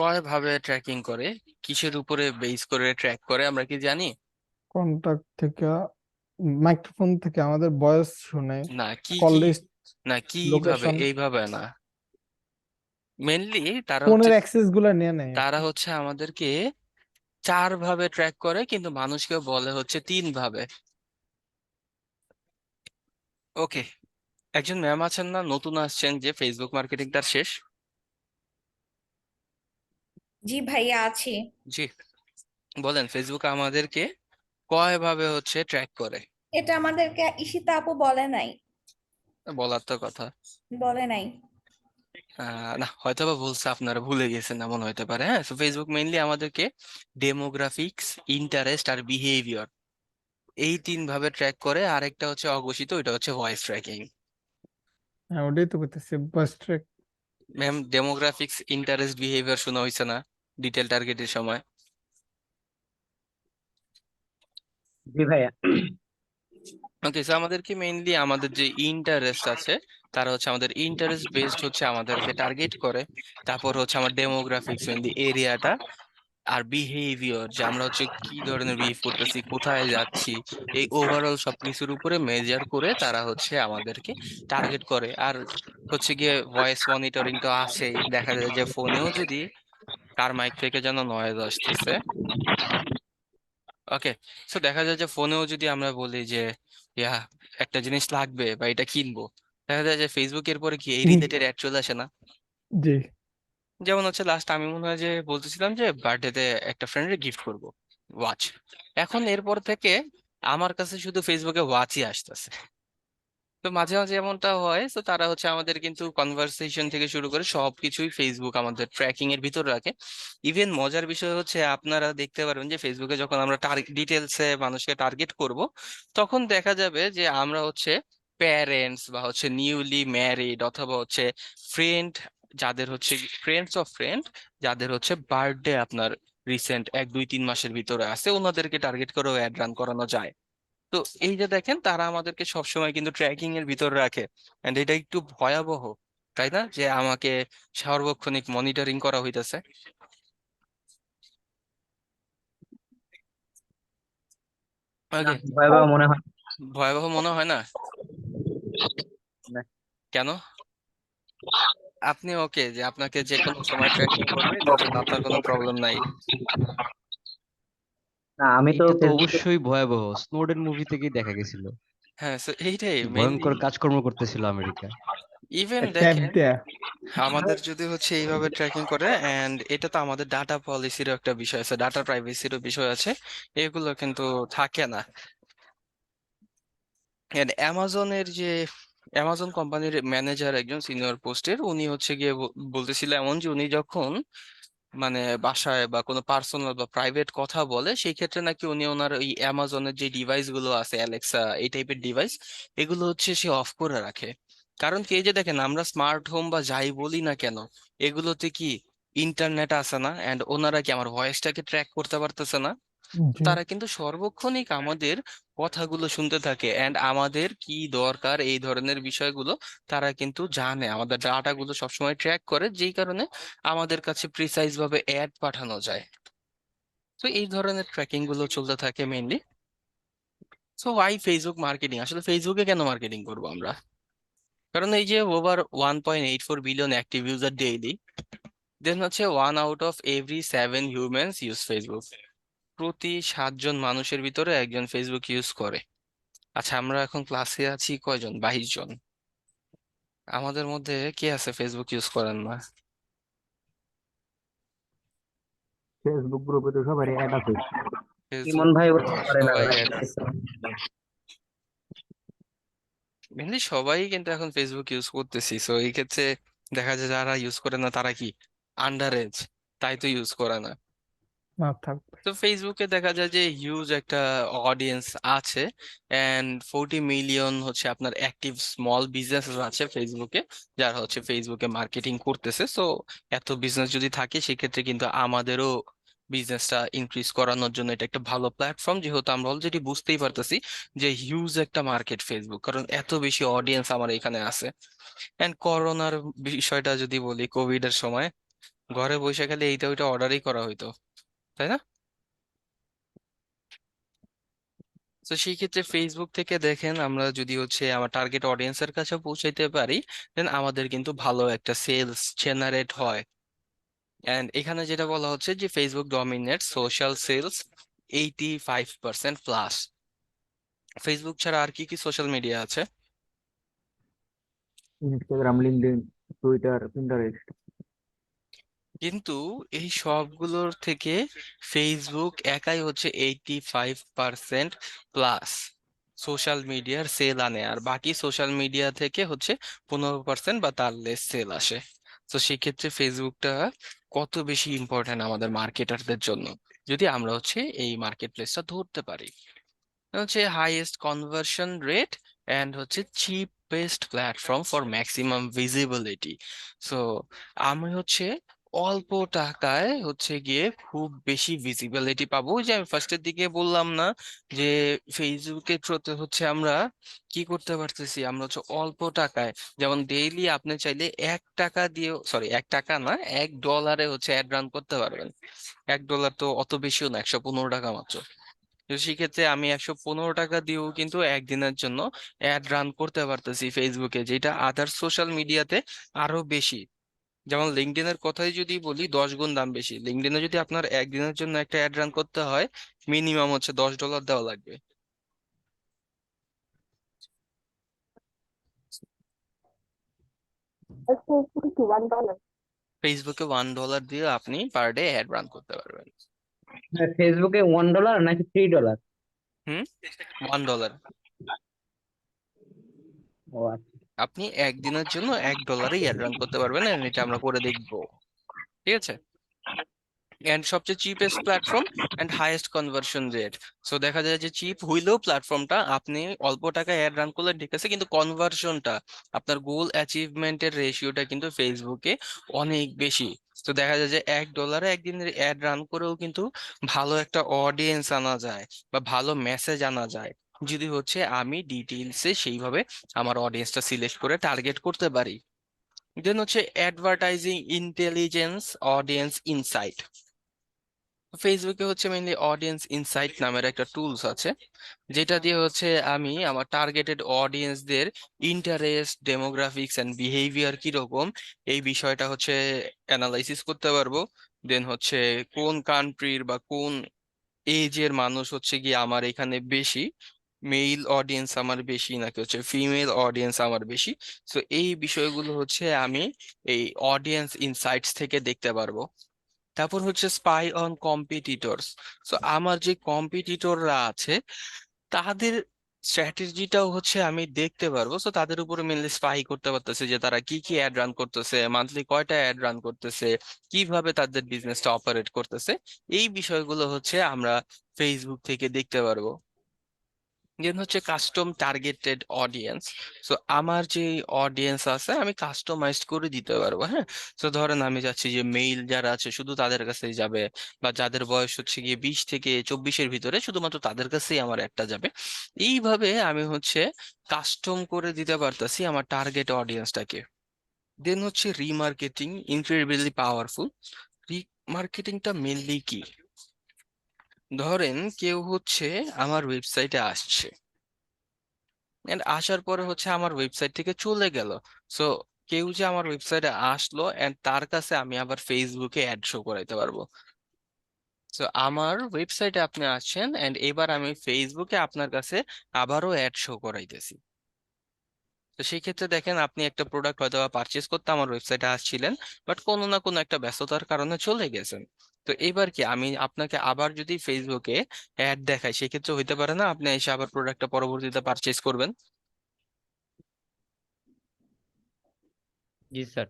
কয় ভাবে ট্র্যাকিং করে, কিসের উপরে বেস করে ট্র্যাক করে আমরা কি জানি? কন্টাক্ট থেকে, মাইক্রোফোন থেকে আমাদের ভয়েস শুনে, না, কি কল কি, লিস্ট, না কিভাবে, লোকেশন, এইভাবে না। মেনলি তারা হচ্ছে ফোনের অ্যাক্সেস গুলা নিয়ে নেয় আর তারা কি। হচ্ছে আমাদেরকে 4 ভাবে ট্র্যাক করে, কিন্তু মানুষকে বলে হচ্ছে 3 ভাবে। ওকে, একজন ম্যাম আছেন না, নতুন আসছেন, যে ফেসবুক মার্কেটিং তার শেষ। জি ভাইয়া আছি। জি, বলেন ফেসবুক আমাদেরকে কয় ভাবে হচ্ছে ট্র্যাক করে? এটা আমাদেরকে ঈশিতা আপু বলে নাই। বলার তো কথা। বলে নাই। না, হয়তো বা বলছে, আপনারা ভুলে গেছেন এমন হতে পারে। হ্যাঁ, তো ফেসবুক মেইনলি আমাদেরকে ডেমোগ্রাফিক্স, ইন্টারেস্ট আর বিহেভিয়ার, এই 3 ভাবে ট্র্যাক করে। আরেকটা হচ্ছে অঘোষিত, ওইটা হচ্ছে ভয়েস ট্র্যাকিং। হ্যাঁ, ওটাই তো করতেছে, voice track. Ma'am, demographics, interest, behaviour শোনা হয়েছে না ডিটেল টার্গেটের সময়? জি ভাইয়া। ওকে, সো আমাদেরকে মেইনলি আমাদের যে ইন্টারেস্ট আছে, তারা হচ্ছে আমাদের ইন্টারেস্ট বেসড হচ্ছে আমাদেরকে টার্গেট করে। তারপর হচ্ছে আমার ডেমোগ্রাফিক্স মেইনলি এরিয়াটা, আর বিহেভিয়ার যে আমরা হচ্ছে কি ধরনের বিহেভ করতেছি, কোথায় যাচ্ছি, এই ওভারঅল সবকিছুর উপরে মেজার করে তারা হচ্ছে আমাদেরকে টার্গেট করে। আর হচ্ছে গিয়ে ভয়েস মনিটরিং তো আছেই, দেখা যায় যে ফোনেও যদি কার মাইক থেকে যেন নয়েজ আসতেছে। ওকে, সো দেখা যায় যে ফোনেও যদি আমরা বলি যে ইয়া একটা জিনিস লাগবে বা এটা কিনবো, দেখা যায় যে ফেসবুকের পরে কি এই রিলেটেড অ্যাড চলে আসে না? জি, যেমন হচ্ছে লাস্ট আমি মনে হয় যে বলতেছিলাম যে বার্থডেতে একটা ফ্রেন্ডের গিফট করব ওয়াচ। এখন এরপর থেকে আমার কাছে শুধু ফেসবুকে ওয়াচই আসতেছে। তো মাঝে মাঝে এমনটা হয়, তো তারা হচ্ছে আমাদের কিন্তু কনভারসেশন থেকে শুরু করে সবকিছুই ফেসবুক আমাদের ট্র্যাকিং এর ভিতর রাখে। ইভেন মজার বিষয় হচ্ছে আপনারা দেখতে পারবেন যে ফেসবুকে যখন আমরা ডিটেলসে মানুষকে টার্গেট করব, তখন দেখা যাবে যে আমরা হচ্ছে প্যারেন্টস বা হচ্ছে নিউলি ম্যারিড অথবা হচ্ছে ফ্রেন্ড, যাদের হচ্ছে ফ্রেন্ডস অফ ফ্রেন্ড, যাদের হচ্ছে বার্থডে আপনার রিসেন্ট 1 2 3 মাসের ভিতরে আছে, ওনাদেরকে টার্গেট করেও অ্যাড রান করানো যায়। তো এই যে দেখেন, তারা আমাদেরকে সবসময় কিন্তু ট্র্যাকিং এর ভিতর রাখে। এন্ড এটা একটু ভয়াবহ, তাই না, যে আমাকে সার্বক্ষণিক মনিটরিং করা হইতেছে। না, ওকে, ভয়াবহ মনে হয় ভয়াবহ মনে হয় না? না। কেন? আপনি ওকে যে আপনাকে যে কোনো সময় ট্র্যাকিং করবে, এটার জন্য আপনার কোনো প্রবলেম নাই? না, আমি তো এটা তো ফেসবুকে অবশ্যই ভয়াবহ, স্নোডেন মুভি থেকেই দেখা গেছিল হ্যাঁ, so এইটাই কি মেইনলি। ভয়ঙ্কর কাজকর্ম করতেছিল আমেরিকা। ইভেন ট্যাব দেখেন দেয়া আমাদের যদি হচ্ছে এইভাবে ট্র্যাকিং করে, এন্ড এটা তো আমাদের ডাটা পলিসিরও একটা বিষয় আছে, ডাটা প্রাইভেসিরও বিষয় আছে, এগুলো কিন্তু থাকে না। এন্ড অ্যামাজনের যে অ্যামাজন কোম্পানির ম্যানেজার একজন সিনিয়র পোস্টের, উনি হচ্ছে গিয়ে বলতেছিল এমন যে উনি যখন মানে বাসায় বা কোনো পার্সোনাল বা প্রাইভেট কথা বলে, সেই ক্ষেত্রে নাকি উনি ওনার ওই অ্যামাজনের যে ডিভাইস গুলো আছে, অ্যালেক্সা এই টাইপের ডিভাইস, এগুলো হচ্ছে সে অফ করে রাখে। কারণ কি, এই যে দেখেন আমরা স্মার্ট হোম বা যাই বলি না কেন, এগুলোতে কি ইন্টারনেট আছে না, এন্ড ওনারা কি আমার ভয়েসটাকে ট্র্যাক করতে পারতেছে না? তো জি তারা কিন্তু সর্বক্ষণিক আমাদের কথাগুলো শুনতে থাকে, এন্ড আমাদের কি দরকার এই ধরনের বিষয়গুলো তারা কিন্তু জানে, আমাদের ডাটাগুলো সবসময় ট্র্যাক করে, যেই কারণে আমাদের কাছে প্রিসাইজ ভাবে অ্যাড পাঠানো যায়। তো এই ধরনের ট্র্যাকিং গুলো চলতে থাকে mainly. So why Facebook marketing, আসলে ফেসবুকে কেন মার্কেটিং করবো আমরা? কারণ এই যে over 1.84 billion active user daily, then হচ্ছে 1 out of every 7 humans use Facebook. প্রতি 7 জন মানুষের ভিতরে একজন ফেসবুক ইউজ করে। আচ্ছা, আমরা এখন ক্লাসে আছি কয়জন? 22 জন। আমাদের মধ্যে কে আছে ফেসবুক ইউজ করেন না? ফেসবুক গ্রুপে তো সবারই অ্যাড আছে। ইমন ফেসবুক ভাই ওরা করে না, সবাই লাইক অ্যাড আছে, মেনলি সবাই কিন্তু এখন ফেসবুক ইউজ করতেছি। সো এই ক্ষেত্রে দেখা যায় যারা ইউজ করে না তারা কি আন্ডার এজ, তাই তো ইউজ করে না। না থাকবে তো ফেসবুকে দেখা যায় যে হিউজ একটা অডিয়েন্স আছে, এন্ড 40 মিলিয়ন হচ্ছে আপনার অ্যাক্টিভ স্মল বিজনেস আছে ফেসবুকে, যারা হচ্ছে ফেসবুকে মার্কেটিং করতেছে। সো এত বিজনেস যদি থাকে সেক্ষেত্রে কিন্তু আমাদেরও বিজনেসটা ইনক্রিজ করানোর জন্য এটা একটা ভালো প্ল্যাটফর্ম, যেহেতু আমরা অলরেডি বুঝতেই পারতেছি যে হিউজ একটা মার্কেট ফেসবুক, কারণ এত বেশি অডিয়েন্স আমার এখানে আছে। এন্ড করোনার বিষয়টা যদি বলি, কোভিড এর সময় ঘরে বসে খালি এইটা ওইটা অর্ডারই করা হইতো, তাই না? তো সেই ক্ষেত্রে ফেসবুক থেকে দেখেন আমরা যদি হচ্ছে আমার টার্গেট অডিয়েন্সের কাছে পৌঁছাইতে পারি, দেন আমাদের কিন্তু ভালো একটা সেলস জেনারেট হয়। এন্ড এখানে যেটা বলা হচ্ছে যে Facebook dominate social sales 85% plus. Facebook ছাড়া আর কি কি সোশ্যাল মিডিয়া আছে? Instagram, LinkedIn, Twitter, Pinterest. কিন্তু এই সবগুলোর থেকে ফেসবুক একাই হচ্ছে 85% প্লাস সোশ্যাল মিডিয়ার সেল আনে, আর বাকি সোশ্যাল মিডিয়া থেকে হচ্ছে 15% বা তার লেস সেল আসে। তো সেক্ষেত্রে ফেসবুকটা কত বেশি ইম্পর্ট্যান্ট আমাদের মার্কেটারদের জন্য, যদি আমরা হচ্ছে এই মার্কেট প্লেসটা ধরতে পারি। হচ্ছে হাইয়েস্ট কনভার্সন রেট এন্ড হচ্ছে cheapest platform for maximum visibility. So আমি হচ্ছে অল্প টাকায় হচ্ছে গিয়ে খুব বেশি ভিজিবিলিটি পাবো। ওই যে আমি ফার্স্টের দিকে বললাম না যে ফেসবুকের থ্রুতে হচ্ছে আমরা কি করতে পারতেছি, আমরা হচ্ছে অল্প টাকায়, যেমন ডেইলি আপনি চাইলে 1 টাকা দিয়ে, সরি 1 টাকা না, $1 হচ্ছে অ্যাড রান করতে পারবেন। $1 তো অত বেশিও না, 115 টাকা মাত্র। তো সেক্ষেত্রে আমি 115 টাকা দিয়েও কিন্তু একদিনের জন্য অ্যাড রান করতে পারতেছি ফেসবুকে, যেটা আদার সোশ্যাল মিডিয়াতে আরো বেশি। যেমন লিঙ্কডইনের কথাই যদি বলি, 10 গুণ দাম বেশি। লিঙ্কডইনে যদি আপনার একদিনের জন্য একটা অ্যাড রান করতে হয়, মিনিমাম হচ্ছে $10 দেওয়া লাগবে। ফেসবুকে $1 দিয়ে আপনি পার ডে অ্যাড রান করতে পারবেন। ফেসবুকে $1 নাকি $3? হুম, $1। ও আচ্ছা। আপনি একদিনের জন্য $1 অ্যাড রান করতে পারবেন, and এটা আমরা করে দেখবো। ঠিক আছে। এন্ড সবচেয়ে cheapest platform and highest conversion rate. So দেখা যায় যে চিপ হইলেও প্ল্যাটফর্মটা, আপনি অল্প টাকায় অ্যাড রান করলে ঠিক আছে, কিন্তু কনভার্সনটা, আপনার গোল অ্যাচিভমেন্টের রেশিওটা কিন্তু ফেসবুকে অনেক বেশি। তো দেখা যায় যে $1 একদিনের অ্যাড রান করেও কিন্তু ভালো একটা অডিয়েন্স আনা যায় বা ভালো মেসেজ আনা যায়, যদি হচ্ছে আমি ডিটেইলসে সেইভাবে আমার অডিয়েন্সটা সিলেক্ট করে টার্গেট করতে পারি। দেন হচ্ছে অ্যাডভার্টাইজিং ইন্টেলিজেন্স, অডিয়েন্স ইনসাইট। ফেসবুকে হচ্ছে মেইনলি অডিয়েন্স ইনসাইট নামের একটা টুলস আছে, যেটা দিয়ে হচ্ছে আমি আমার টার্গেটেড অডিয়েন্সদের ইন্টারেস্ট, ডেমোগ্রাফিক্স এন্ড বিহেভিয়ার কিরকম, এই বিষয়টা হচ্ছে অ্যানালাইসিস করতে পারবো। দেন হচ্ছে কোন কান্ট্রির বা কোন এজের মানুষ হচ্ছে গিয়ে আমার এখানে বেশি, মেল অডিয়েন্স আমার বেশি নাকি হচ্ছে ফিমেল অডিয়েন্স আমার বেশি। সো এই বিষয়গুলো হচ্ছে আমি এই অডিয়েন্স ইনসাইটস থেকে দেখতে পারবো। তারপর হচ্ছে স্পাই অন কম্পিটিটরস। সো আমার যে কম্পিটিটররা আছে তাদের স্ট্র্যাটেজিটাও হচ্ছে আমি দেখতে পারবো। সো তাদের উপরে মেনলি স্পাই করতে পারতেছে যে তারা কি কি অ্যাড রান করতেছে, মান্থলি কয়টা অ্যাড রান করতেছে, কিভাবে তাদের বিজনেসটা অপারেট করতেছে। এই বিষয়গুলো হচ্ছে আমরা ফেসবুক থেকে দেখতে পারবো। দেন হচ্ছে কাস্টম টার্গেটেড অডিয়েন্স। সো আমার যে অডিয়েন্স আছে আমি কাস্টমাইজ করে দিতে পারবো, হ্যাঁ। তো ধরেন আমি চাচ্ছি যে মেইল যারা আছে শুধু তাদের কাছেই যাবে, বা যাদের বয়স হচ্ছে গিয়ে 20 থেকে 24-এর ভিতরে শুধুমাত্র তাদের কাছেই আমার একটা যাবে। এইভাবে আমি হচ্ছে কাস্টম করে দিতে পারতাছি আমার টার্গেট অডিয়েন্সটাকে। দেন হচ্ছে রিমার্কেটিং, ইনক্রেডিবলি পাওয়ারফুল। রিমার্কেটিংটা মেনলি কি? ধরেন কেউ হচ্ছে আমার ওয়েবসাইটে আসছে, এন্ড আসার পরে হচ্ছে আমার ওয়েবসাইট থেকে চলে গেল। সো কেউ যে আমার ওয়েবসাইটে আসলো এন্ড তার কাছে আমি আবার ফেসবুকে অ্যাড শো করাইতে পারবো। সো আমার ওয়েবসাইটে আপনি আসছেন এন্ড এবার আমি ফেসবুকে আপনার কাছে আবারও অ্যাড শো করাইতেছি। তো সেই ক্ষেত্রে দেখেন আপনি একটা প্রোডাক্ট হয়তো পারচেজ করতে আমার ওয়েবসাইটে আসছিলেন, বাট কোনো না কোনো একটা ব্যস্ততার কারণে চলে গেছেন। তো এবার কি আমি আপনাকে আবার যদি ফেসবুকে অ্যাড দেখাই, সেক্ষেত্রে হইতে পারে না আপনি এসে আবার প্রোডাক্টটা পরবর্তীতে পারচেজ করবেন? জি স্যার।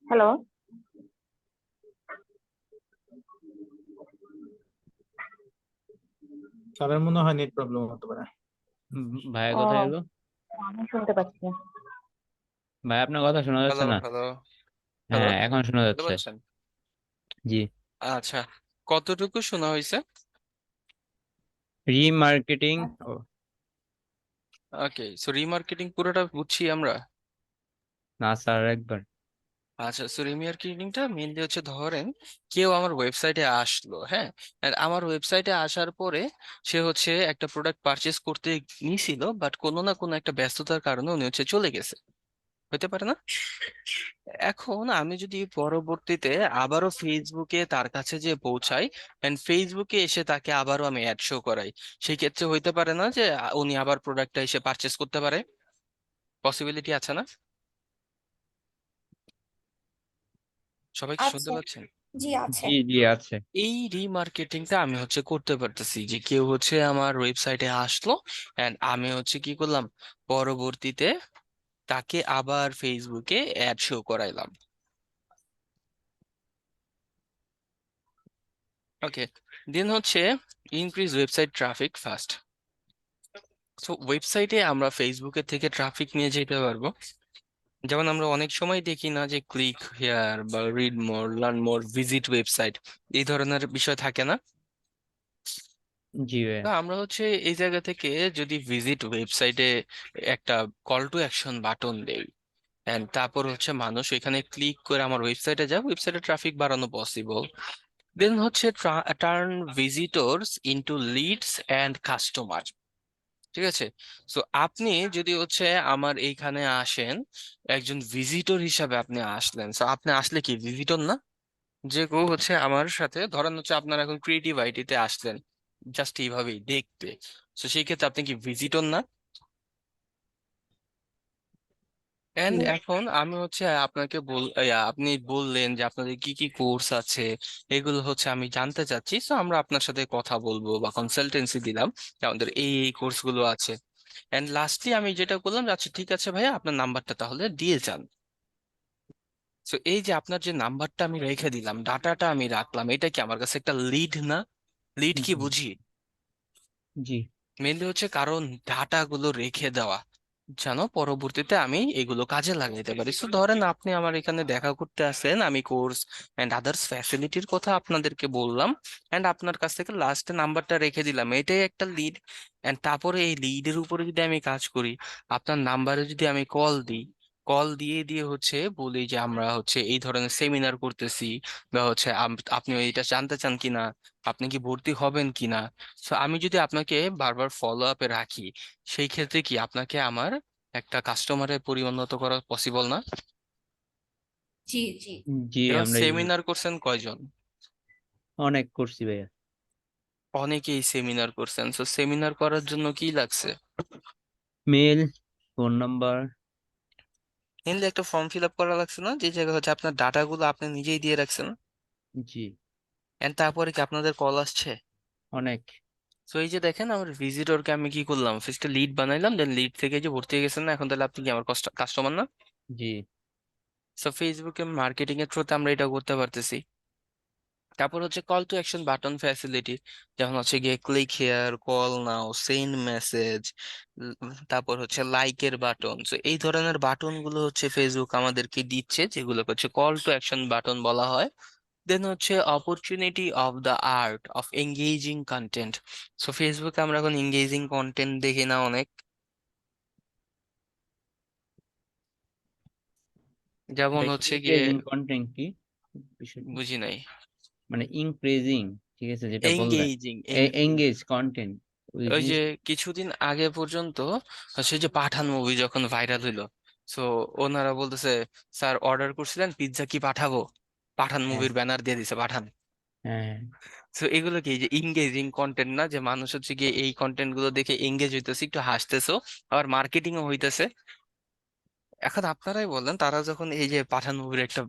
হ্যালো, স্যারের মনে হয় নেট প্রবলেম হতে পারে। ভাইয়া ও কোথায় এলো? আমি শুনতে পাচ্ছি। ভাই আপনার কথা শোনা যাচ্ছে হ্যালো, না। হ্যালো, হ্যালো, হ্যাঁ এখন শোনা শুনতে যাচ্ছে। পাচ্ছেন? জি। আচ্ছা, কতটুকু শোনা হয়েছে? রিমার্কেটিং। ওকে, সো রিমার্কেটিং পুরোটা বুঝছি আমরা। না স্যার একবার। আচ্ছা, সো রিমার্কেটিংটা মেনলি হচ্ছে ধরেন কেউ আমার ওয়েবসাইটে আসলো, হ্যাঁ, আর আমার ওয়েবসাইটে আসার পরে সে হচ্ছে একটা প্রোডাক্ট পারচেজ করতে নিছিল, বাট কোনো না কোনো একটা ব্যস্ততার কারণে উনি হচ্ছে চলে গেছে, হতে পারে না? এখন আমি যদি পরবর্তীতে আবারও ফেসবুকে তার কাছে যে পৌঁছাই এন্ড ফেসবুকে এসে তাকে আবারও আমি অ্যাড শো করাই, সেই ক্ষেত্রে হইতে পারে না যে উনি আবার প্রোডাক্টটা এসে পারচেস করতে পারে? পসিবিলিটি আছে না? সবাই কি শুনতে আছে, পাচ্ছেন? জি আছে। জি জি আছে। এই রিমার্কেটিংটা আমি হচ্ছে করতে পারতেছি যে কেউ হচ্ছে আমার ওয়েবসাইটে আসলো এন্ড আমি হচ্ছে কি করলাম, পরবর্তীতে তাকে আবার ফেসবুকে অ্যাড শো করাইলাম। ওকে, দেন হচ্ছে increase website traffic fast. So ওয়েবসাইটে আমরা ফেসবুকের থেকে ট্রাফিক নিয়ে যেতে পারবো। যেমন আমরা অনেক সময় দেখি না যে ক্লিক হেয়ার বা read more, learn more, visit website, এই ধরনের বিষয় থাকে না? জি ভাইয়া। তো আমরা হচ্ছে এই জায়গা থেকে যদি ভিজিট ওয়েবসাইটে একটা কল টু অ্যাকশন বাটন দেই এন্ড তারপর হচ্ছে মানুষ এখানে ক্লিক করে আমার ওয়েবসাইটে যায়, ওয়েবসাইটে ট্রাফিক বাড়ানো পসিবল। দেন হচ্ছে turn visitors into leads and customer. ঠিক আছে, সো আপনি যদি হচ্ছে আমার এইখানে আসেন, একজন ভিজিটর হিসাবে আপনি আসলেন, সো আপনি আসলে কি ভিজিটর না? যে কেউ হচ্ছে আমার সাথে ধরেন হচ্ছে আপনার এখন ক্রিয়েটিভ আইডিতে আসলেন জাস্ট এইভাবেই দেখতে, তো সেই ক্ষেত্রে আপনি কি ভিজিটর না? এন্ড এখন আমি হচ্ছে আপনাকে আপনি বললেন যে আপনাদের কি কি কোর্স আছে, এগুলো হচ্ছে আমি জানতে চাচ্ছি। তো আমরা আপনার সাথে কথা বলবো বা কনসালটেন্সি দিলাম যে আমাদের এই এই কোর্স গুলো আছে। এন্ড লাস্টলি আমি যেটা করলাম যে, আচ্ছা ঠিক আছে ভাইয়া আপনার নাম্বারটা তাহলে দিয়ে যান। তো এই যে আপনার যে নাম্বারটা আমি রেখে দিলাম, ডাটাটা আমি রাখলাম, এটা কি আমার কাছে একটা লিড না? লিড কি জি বুঝি? জি মেনলি হচ্ছে কারণ ডাটা গুলো রেখে দেওয়া যেন পরবর্তীতে আমি এগুলো কাজে লাগাইতে পারি। তো ধরেন আপনি আমার এখানে দেখা করতে আসেন, আমি কোর্স এন্ড আদার্স ফ্যাসিলিটির কথা আপনাদেরকে বললাম এন্ড আপনার কাছ থেকে লাস্টে নাম্বারটা রেখে দিলাম, এটাই একটা লিড। এন্ড তারপরে এই লিডের উপরে যদি আমি কাজ করি, আপনার নাম্বারে যদি আমি কল দিই, কল দিয়ে দিয়ে হচ্ছে বলি যে আমরা হচ্ছে এই ধরনের সেমিনার করতেছি, বা হচ্ছে আপনি এটা জানতে চান কিনা, আপনি কি ভর্তি হবেন কিনা। তো আমি যদি আপনাকে বারবার ফলো আপে রাখি, সেই ক্ষেত্রে কি আপনাকে আমার একটা কাস্টমারে পরিণত করা পসিবল না? জি জি। জি এবার আমরা সেমিনার করছেন কয়জন? অনেক করছি ভাইয়া। অনেকেই সেমিনার করছেন, তো সেমিনার করার জন্য কি লাগছে? Mail, phone number. মেনলি একটা ফর্ম ফিল আপ করা লাগছে না, যে জায়গায় হচ্ছে আপনার ডাটাগুলো আপনি নিজেই দিয়ে রাখছেন? জি এন্ড তারপরে কি আপনাদের কল আসছে? অনেক। তো এই যে দেখেন, আমার ভিজিটরকে আমি কি করলাম, ফার্স্টে লিড বানাইলাম, দেন লিড থেকে যে ভর্তি হয়ে গেছেন না, এখন তাহলে আপনি কি আমার কাস্টমার না? জি সো ফেসবুকে মার্কেটিং এর থ্রুতে আমরা এটা করতে পারতেছি। তারপর হচ্ছে call to action button facility, যেমন হচ্ছে গিয়ে click here, call now, send message, তারপর হচ্ছে লাইকের বাটন। তো এই ধরনের বাটন গুলো হচ্ছে ফেসবুক আমাদেরকে দিচ্ছে, যেগুলো হচ্ছে কল টু অ্যাকশন বাটন বলা হয়। দেন হচ্ছে opportunity of the art of engaging content. So ফেসবুকে আমরা এখন এঙ্গেজিং কন্টেন্ট দেখি না অনেক, যেমন ভাই, হচ্ছে গিয়ে, ইনক্রিজিং কন্টেন্ট কি বিষয়টা? বুঝি নাই। মানে ইনক্রিজিং, ঠিক আছে যেটা বললেন, এঙ্গেজিং, এঙ্গেজ কন্টেন্ট ওই ওই যে জিনিস। কিছুদিন আগে পর্যন্ত হচ্ছে যে পাঠান মুভি যখন ভাইরাল হইলো, সো ওনারা বলতেছে, স্যার অর্ডার করছিলেন পিৎজা, কি পাঠাবো? পাঠান হ্যাঁ মুভির ব্যানার দিয়ে দিছে পাঠান। হ্যাঁ তো এগুলো কি, যে ইংগেজিং কন্টেন্ট না, যে মানুষ হচ্ছে গিয়ে এই কন্টেন্ট গুলো দেখে এঙ্গেজ হইতেছে, একটু হাসতেছো, আবার মার্কেটিং ও হইতেছে। এখন আপনারাই বলেন, তারা যখন এই যে পাঠান মুভির একটা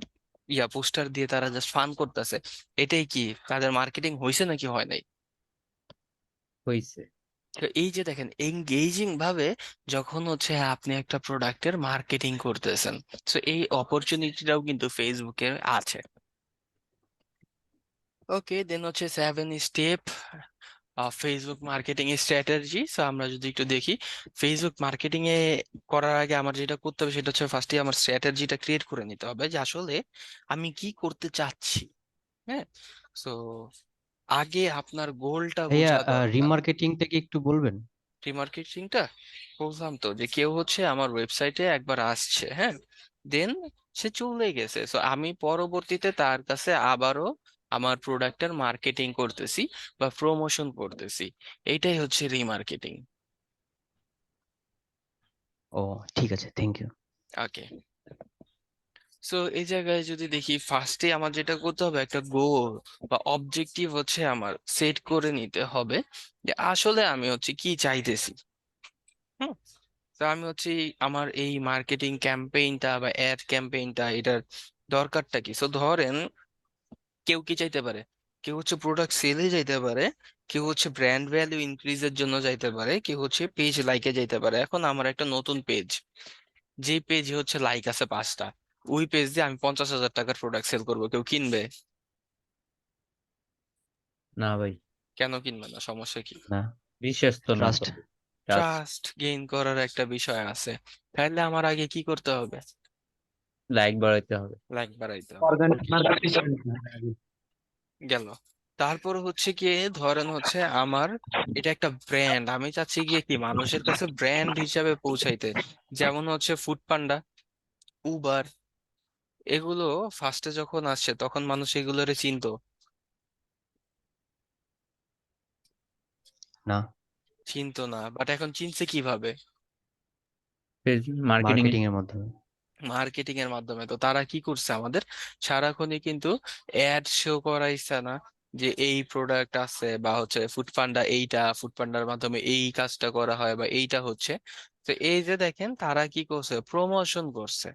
পোস্টার দিয়ে তারা জাস্ট ফান করতেছে, এটাই কি তাদের মার্কেটিং হয়েছে নাকি হয় নাই? হয়েছে। তো এই যে দেখেন, এঙ্গেজিং ভাবে যখন হচ্ছে আপনি একটা প্রোডাক্টের মার্কেটিং করতেছেন, তো এই অপরচুনিটিটাও কিন্তু ফেসবুকে আছে। ওকে, দেন হচ্ছে 7 step Facebook marketing strategy. So আমরা যদি একটু দেখি, ফেসবুক মার্কেটিং এ করার আগে আমার যেটা করতে হবে সেটা হচ্ছে ফার্স্টে আমার স্ট্র্যাটেজিটা ক্রিয়েট করে নিতে হবে, যে আসলে আমি কি করতে চাচ্ছি। হ্যাঁ, সো আগে আপনার গোলটা ভাইয়া বোঝা দরকার। রিমার্কেটিংটা কি একটু বলবেন? রিমার্কেটিংটা বললাম তো, যে কেউ হচ্ছে আমার ওয়েবসাইটে একবার আসছে, হ্যাঁ, দেন সে চলে গেছে, তো আমি পরবর্তীতে তার কাছে আবারও আমার প্রোডাক্টের মার্কেটিং করতেছি বা প্রমোশন করতেছি, এইটাই হচ্ছে রিমার্কেটিং। ও ঠিক আছে, থ্যাংক ইউ। ওকে, সো এই জায়গায় যদি দেখি, ফার্স্টে আমার যেটা করতে হবে, একটা গোল বা অবজেক্টিভ হচ্ছে আমার সেট করে নিতে হবে, যে আসলে আমি হচ্ছে কি চাইতেছি। হুম, তো আমি হচ্ছে আমার এই মার্কেটিং ক্যাম্পেইনটা বা অ্যাড ক্যাম্পেইনটা, এটার দরকারটা কি। সো ধরেন, কেউ কি চাইতে পারে, কেউ হচ্ছে প্রোডাক্ট সেলে যাইতে পারে, কেউ হচ্ছে ব্র্যান্ড ভ্যালু ইনক্রিজের জন্য যাইতে পারে, কেউ হচ্ছে পেজ লাইকে যাইতে পারে। এখন আমার একটা নতুন পেজ, যে পেজে হচ্ছে লাইক আছে 5টা, ওই পেজ দিয়ে আমি 50,000 টাকার প্রোডাক্ট সেল করবো, কেউ কিনবে? না ভাই, কেন কিনবে না, সমস্যা কি? না, বিশ্বস্ত না তো। ট্রাস্ট। ট্রাস্ট। ট্রাস্ট গেইন করার একটা বিষয় আছে। তাহলে আমার আগে কি করতে হবে? লাইক বাড়াইতে হবে। লাইক বাড়াইতে হবে। অর্গানিক মার্কেটিং গেল। তারপর হচ্ছে গিয়ে ধরেন হচ্ছে আমার এটা একটা ব্র্যান্ড, আমি চাচ্ছি গিয়ে কি মানুষের কাছে ব্র্যান্ড হিসাবে পৌঁছাইতে। যেমন হচ্ছে ফুড পান্ডা, উবার, এগুলো ফার্স্টে যখন আসছে তখন মানুষ এগুলোরে চিনতো? না, চিনতো না, বাট এখন চিনছে কিভাবে? মার্কেটিং। মার্কেটিং এর মাধ্যমে। মার্কেটিং এর মাধ্যমে। তো তারা কি করছে, আমাদের সারাক্ষণই কিন্তু অ্যাড শো করাইছে না, যে এই প্রোডাক্ট আছে, বা হচ্ছে ফুড পান্ডা, এইটা ফুড পান্ডার মাধ্যমে এই কাজটা করা হয়, বা এইটা হচ্ছে। তো এই যে দেখেন, তারা কি করছে, প্রমোশন করছে।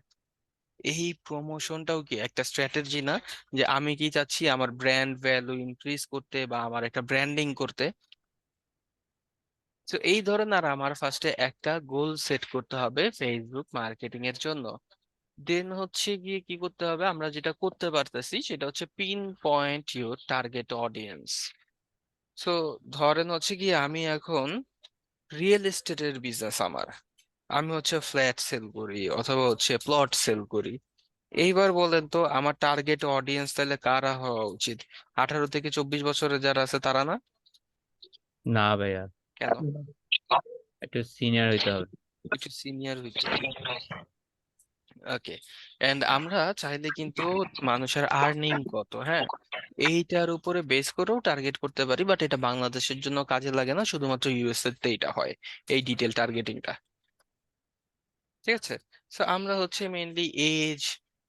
এই প্রমোশনটাও কি একটা স্ট্র্যাটেজি না, যে আমি কি চাচ্ছি আমার ব্র্যান্ড ভ্যালু ইনক্রিজ করতে বা আমার একটা ব্র্যান্ডিং করতে। তো এই ধরনের আমার ফার্স্টে একটা গোল সেট করতে হবে ফেসবুক মার্কেটিং এর জন্য। দেন হচ্ছে গিয়ে কি করতে হবে, আমরা যেটা করতে পারতেছি সেটা হচ্ছে pin point your target audience. So ধরেন হচ্ছে কি, আমি এখন রিয়েল এস্টেটের বিজনেস আমার, আমি হচ্ছে ফ্ল্যাট সেল করি অথবা হচ্ছে প্লট সেল করি। এইবার বলেন তো, আমার টার্গেট অডিয়েন্স তাহলে কারা হওয়া উচিত? 18 থেকে 24 বছরের যারা আছে তারা না? না ভাইয়া, কেন? একটু সিনিয়র হইতে হবে। একটু সিনিয়র হইতে হবে। ওকে, এন্ড আমরা চাইলে কিন্তু মানুষের আর্নিং কত, হ্যাঁ, এইটার উপরে বেস করেও টার্গেট করতে পারি, বাট এটা বাংলাদেশের জন্য কাজে লাগে না, শুধুমাত্র ইউএসএ তে এটা হয়, এই ডিটেল টার্গেটিংটা। ঠিক আছে, সো আমরা হচ্ছে মেইনলি এজ,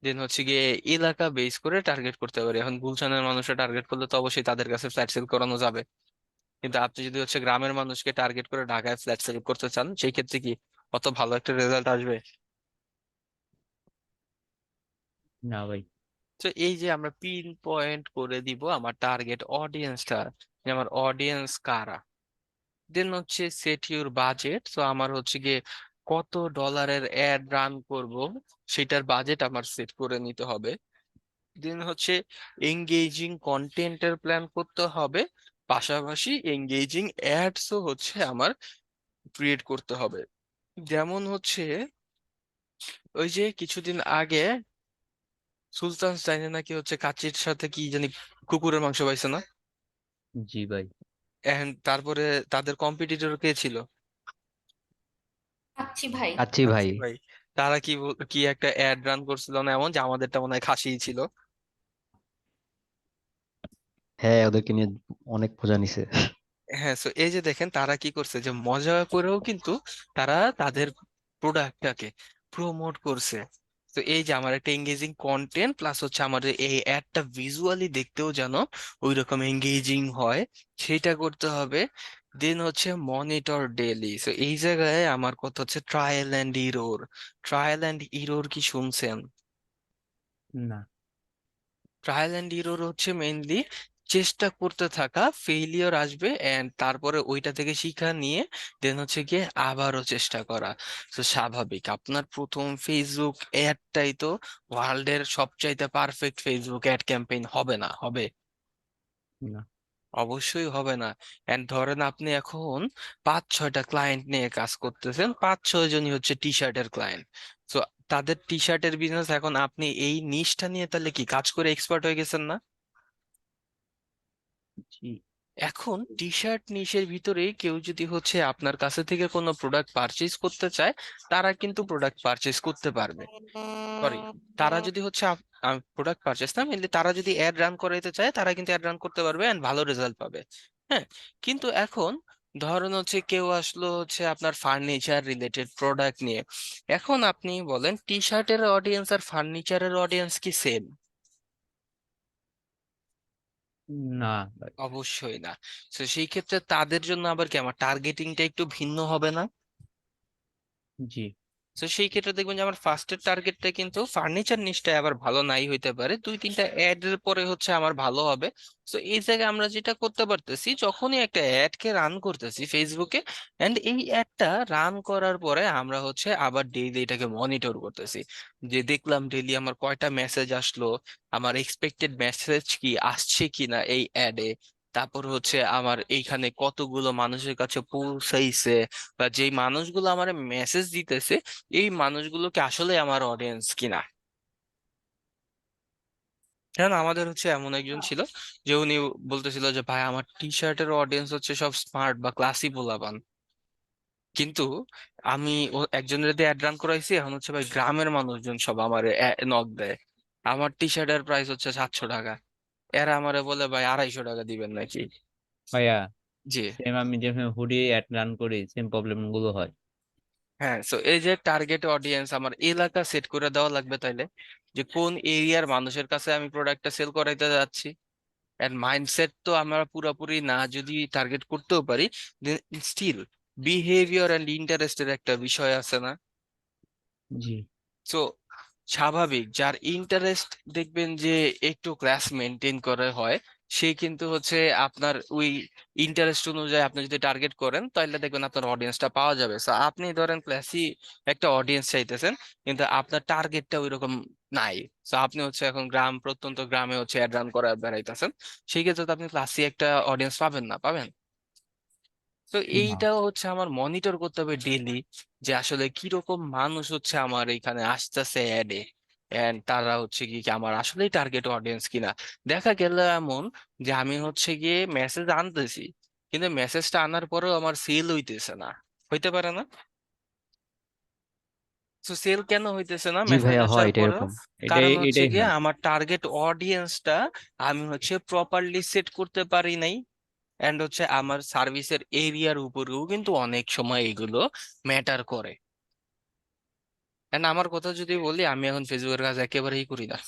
দেন হচ্ছে গিয়ে এলাকা বেস করে টার্গেট করতে পারি। এখন গুলশানের মানুষরা টার্গেট করলে তো অবশ্যই তাদের কাছে ফ্ল্যাট সেল করানো যাবে, কিন্তু আপনি যদি হচ্ছে গ্রামের মানুষকে টার্গেট করে ঢাকায় ফ্ল্যাট সেল করতে চান, সেই ক্ষেত্রে কি অত ভালো একটা রেজাল্ট আসবে? না ভাই। তো এই যে আমরা পিন পয়েন্ট করে দিব আমার টার্গেট অডিয়েন্সটা, যে আমার অডিয়েন্স কারা, দেন হচ্ছে সেট ইউর বাজেট। তো আমার হচ্ছে গিয়ে কত ডলারের অ্যাড রান করব সেটার বাজেট আমার সেট করে নিতে হবে। দেন হচ্ছে এঙ্গেজিং কন্টেন্টের প্ল্যান করতে হবে, পাশাপাশি এঙ্গেজিং অ্যাডসও হচ্ছে আমার ক্রিয়েট করতে হবে। যেমন হচ্ছে ওই যে কিছুদিন আগে সুলতান চাইনে নাকি হচ্ছে কাচ্চির সাথে কি জানি কুকুরের মাংস পাইছে না, জি ভাই। এন্ড তারপরে তাদের কম্পিটিটর কে ছিল? আচ্ছি ভাই। আচ্ছি ভাই। আচ্ছা ভাই, তারা কি একটা অ্যাড রান করছিল না এমন, যে আমাদেরটা মনে হয় খাসিই ছিল। হ্যাঁ, ওদেরকে নিয়ে অনেক মজা নিছে। হ্যাঁ, সো এই যে দেখেন তারা কি করছে, যে মজা করেও কিন্তু তারা তাদের প্রোডাক্টটাকে প্রমোট করছে। তো এই যে আমার একটা এঙ্গেজিং কন্টেন্ট প্লাস হচ্ছে আমার এই অ্যাডটা ভিজুয়ালি দেখতেও যেন ওই রকম এঙ্গেজিং হয়, সেটা করতে হবে। দেন হচ্ছে মনিটর ডেইলি। সো এই জায়গায় আমার কথা হচ্ছে trial and error. Trial and error কি শুনছেন? না। ট্রায়াল অ্যান্ড ইরর হচ্ছে মেইনলি চেষ্টা করতে থাকা, ফেইলিওর আসবে এন্ড তারপরে ওইটা থেকে শিক্ষা নিয়ে দেন হচ্ছে গিয়ে আবারও চেষ্টা করা। তো স্বাভাবিক, আপনার প্রথম ফেসবুক অ্যাডটাই তো ওয়ার্ল্ডের সবচাইতে পারফেক্ট ফেসবুক অ্যাড ক্যাম্পেইন হবে না, হবে? না। অবশ্যই হবে না। এন্ড ধরেন আপনি এখন 5-6টা ক্লায়েন্ট নিয়ে কাজ করতেছেন, 5-6 জনই হচ্ছে টি শার্টের ক্লায়েন্ট। তো তাদের টি শার্টের বিজনেস, এখন আপনি এই নিশটা নিয়ে তাহলে কি কাজ করে এক্সপার্ট হয়ে গেছেন না? জি। এখন টি শার্ট নিশের ভিতরেই কেউ যদি হচ্ছে আপনার কাছে থেকে কোনো প্রোডাক্ট পারচেজ করতে চায়, তারা কিন্তু প্রোডাক্ট পারচেজ করতে পারবে। সরি, তারা যদি হচ্ছে প্রোডাক্ট পারচেস না, মেনলি তারা যদি অ্যাড রান করাইতে চায়, তারা কিন্তু অ্যাড রান করতে পারবে এন্ড ভালো রেজাল্ট পাবে। হ্যাঁ, কিন্তু এখন ধরুন হচ্ছে কেউ আসলো হচ্ছে আপনার ফার্নিচার রিলেটেড প্রোডাক্ট নিয়ে, এখন আপনি বলেন টি শার্টের অডিয়েন্স আর ফার্নিচারের অডিয়েন্স কি সেম? না ভাই। অবশ্যই না। তো সেই ক্ষেত্রে তাদের জন্য আবার কি আমার টার্গেটিংটা একটু ভিন্ন হবে না? জি। তো সেই ক্ষেত্রে দেখবেন যে আমার ফার্স্টের টার্গেটটা কিন্তু ফার্নিচার নিশ্চয়ই আবার ভালো নাই হইতে পারে, 2-3টা অ্যাড এর পরে হচ্ছে আমার ভালো হবে। তো এই জায়গায় আমরা যেটা করতে পারতেছি, যখনই একটা অ্যাড কে রান করতেছি ফেসবুকে, এন্ড এই অ্যাডটা রান করার পরে আমরা হচ্ছে আবার ডেইলি এটাকে মনিটর করতেছি, যে দেখলাম ডেইলি আমার কয়টা মেসেজ আসলো, আমার এক্সপেক্টেড মেসেজ কি আসছে কিনা এই অ্যাডে, তারপর হচ্ছে আমার এইখানে কতগুলো মানুষের কাছে পৌঁছাইছে, বা যেই মানুষগুলো আমার মেসেজ দিতেছে এই মানুষগুলো কি আসলে আমার অডিয়েন্স কিনা। কারণ আমাদের হচ্ছে এমন একজন ছিল, যে উনি বলতেছিল যে ভাই আমার টি শার্টের অডিয়েন্স হচ্ছে সব স্মার্ট বা ক্লাসি পোলাপান, কিন্তু আমি একজনের দিয়ে অ্যাড রান করাইছি, এখন হচ্ছে ভাই গ্রামের মানুষজন সব আমার নক দেয়, আমার টি শার্টের প্রাইস হচ্ছে 700 টাকা, এরা আমারে বলে ভাই 250 টাকা দিবেন নাকি। ভাইয়া, জি। সেম আমি যেখানে হুডি অ্যাড রান করি সেম প্রবলেম গুলো হয়। হ্যাঁ, সো এই যে টার্গেট অডিয়েন্স আমার এলাকা সেট করে দেওয়া লাগবে তাইলে, যে কোন এরিয়ার মানুষের কাছে আমি প্রোডাক্টটা সেল করাইতে যাচ্ছি। এন্ড মাইন্ডসেট তো আমরা পুরোপুরি না যদি টার্গেট করতেও পারি, স্টিল বিহেভিয়ার এন্ড ইন্টারেস্টের একটা বিষয় আছে না? জি। সো স্বাভাবিক, যার ইন্টারেস্ট দেখবেন যে একটু ক্লাস মেনটেন করে হয়, সে কিন্তু হচ্ছে আপনার ওই ইন্টারেস্ট অনুযায়ী আপনি যদি টার্গেট করেন, তাহলে দেখবেন আপনার অডিয়েন্সটা পাওয়া যাবে। সো আপনি ধরেন ক্লাসি একটা অডিয়েন্স চাইতেছেন, কিন্তু আপনার টার্গেটটা ওই রকম নাই। সো আপনি হচ্ছে এখন গ্রাম প্রত্যন্ত গ্রামে হচ্ছে অ্যাড রান করে বেড়াইতেছেন, সেই ক্ষেত্রে তো আপনি ক্লাসি একটা অডিয়েন্স পাবেন না, পাবেন? তো না। এইটাও হচ্ছে আমার মনিটর করতে হবে ডেইলি, যে আসলে কিরকম মানুষ হচ্ছে আমার এখানে আসতেছে অ্যাডে, এন্ড তারা হচ্ছে কি আমার আসলেই টার্গেট অডিয়েন্স কিনা। দেখা গেল এমন যে আমি হচ্ছে গিয়ে মেসেজ আনতেছি, কিন্তু মেসেজটা আনার পরেও আমার সেল হইতেছে না, হইতে পারে না? তো সেল কেন হইতেছে না জি মেসেজ ভাইয়া, হয় আসার এটা পরেও? এরকম। কারণ এটাই হচ্ছে এটাই গিয়ে হয়। আমার টার্গেট অডিয়েন্সটা আমি হচ্ছে প্রপারলি সেট করতে পারি নাই। এন্ড হচ্ছে আমার সার্ভিসের এরিয়ার উপরেও কিন্তু অনেক সময় এগুলো ম্যাটার করে। এন্ড আমার কথা যদি বলি, আমি এখন ফেসবুকের কাজ একেবারেই করি না।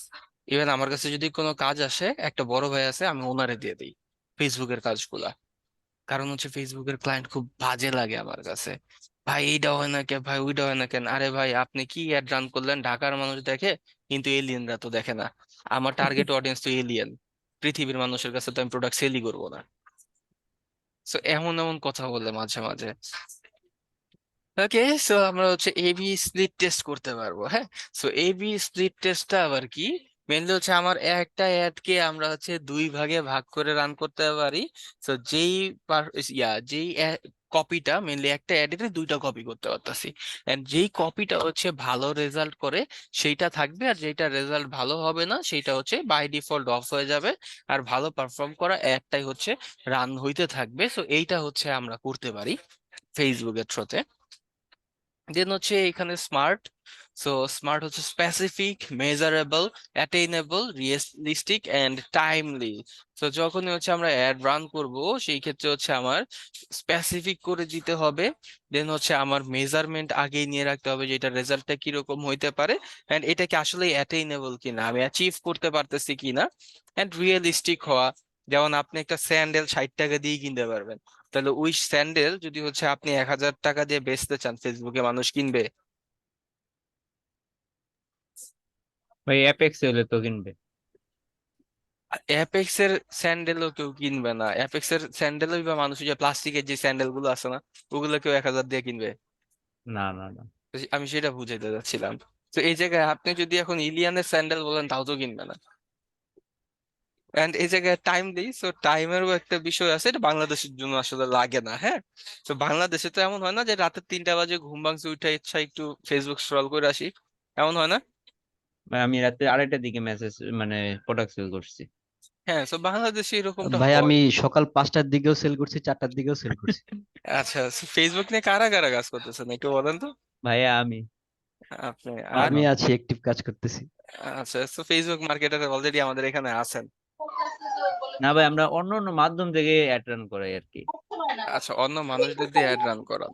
ইভেন আমার কাছে যদি কোনো কাজ আসে, একটা বড় ভাই আছে, আমি ওনারে দিয়ে দিই ফেসবুকের কাজগুলা। কারণ হচ্ছে ফেসবুকের ক্লায়েন্ট খুব বাজে লাগে আমার কাছে। ভাই এইটা হয় না কেন, ভাই ওইটা হয় না কেন। আরে ভাই আপনি কি অ্যাড রান করলেন, ঢাকার মানুষ দেখে কিন্তু এলিয়েনরা তো দেখে না। আমার টার্গেট অডিয়েন্স তো এলিয়েন। পৃথিবীর মানুষের কাছে তো আমি প্রোডাক্ট সেলই করবো না। সো এমন এমন কথা বলে মাঝে মাঝে। ওকে, সো আমরা হচ্ছে এবি স্প্লিট টেস্ট করতে পারবো, হ্যাঁ। সো এবি স্প্লিট টেস্টটা আবার কি? মেনলি হচ্ছে আমার একটা অ্যাডকে আমরা হচ্ছে দুই ভাগে ভাগ করে রান করতে পারি। সো যেই কপিটা, মেনলি একটা অ্যাডের দুইটা কপি করতে পারতাছি। এন্ড যেই কপিটা হচ্ছে ভালো রেজাল্ট করে সেইটা থাকবে, আর যেটা রেজাল্ট ভালো হবে না সেটা হচ্ছে বাই ডিফল্ট অফ হয়ে যাবে। আর ভালো পারফর্ম করা অ্যাডটাই হচ্ছে রান হইতে থাকবে। সো এইটা হচ্ছে আমরা করতে পারি ফেসবুকের থ্রোতে। দেন হচ্ছে এখানে স্মার্ট। সো স্মার্ট হচ্ছে specific, measurable, attainable, realistic and timely. তো যখনই হচ্ছে আমরা অ্যাড রান করব, সেই ক্ষেত্রে হচ্ছে আমার স্পেসিফিক করে দিতে হবে। দেন হচ্ছে আমার মেজারমেন্ট আগেই নিয়ে রাখতে হবে, যে এটা রেজাল্টটা কিরকম হইতে পারে, এন্ড এটা কি আসলে অ্যাটেইনেবল কিনা, আমি অ্যাচিভ করতে পারতেছি কিনা। এন্ড রিয়েলিস্টিক হওয়া, যেমন আপনি একটা স্যান্ডেল 60 টাকা দিয়ে কিনতে পারবেন, তাহলে ওই স্যান্ডেল যদি হচ্ছে আপনি 1000 টাকা দিয়ে বেচতে চান, ফেসবুকে মানুষ কিনবে? ভাই অ্যাপেক্স হলে তো কিনবে। অ্যাপেক্স এর স্যান্ডেলও কেউ কিনবে না। অ্যাপেক্স এর স্যান্ডেলই বা মানুষ যে প্লাস্টিকের যে স্যান্ডেল গুলো আছে না, ওগুলো কেউ 1000 দিয়ে কিনবে? না না না। তো আমি সেটা বুঝাইতে যাচ্ছিলাম। তো এই জায়গায় আপনি যদি এখন ইলিয়ানের স্যান্ডেল বলেন, তাও তো কিনবে না। এন্ড এই জায়গায় টাইম দিই, সো টাইমেরও একটা বিষয় আছে, এটা বাংলাদেশের জন্য আসলে লাগে না, হ্যাঁ। তো বাংলাদেশে তো এমন হয় না যে রাতের 3টা বাজে ঘুম ভাঙছে, উঠে ইচ্ছা একটু ফেসবুক স্ক্রল করে আসি, এমন হয় না। ভাই আমি রাতে 2:30টার দিকে মেসেজ মানে প্রোডাক্ট সেল করছি। হ্যাঁ, তো বাংলাদেশে এরকমটা ভাই হয়। আমি সকাল 5টার দিকেও সেল করছি, 4টার দিকেও সেল করছি। আচ্ছা, ফেসবুক নিয়ে কারা কারা কাজ করতেছেন একটু বলেন তো। ভাইয়া আমি আপনি আর আমি আছি, অ্যাক্টিভ কাজ করতেছি। আচ্ছা, তো ফেসবুক মার্কেটার অলরেডি আমাদের এখানে আছেন। না ভাই, আমরা অন্য অন্য মাধ্যম থেকে অ্যাড রান করাই আর কি। আচ্ছা, অন্য মানুষদের দিয়ে অ্যাড রান করান।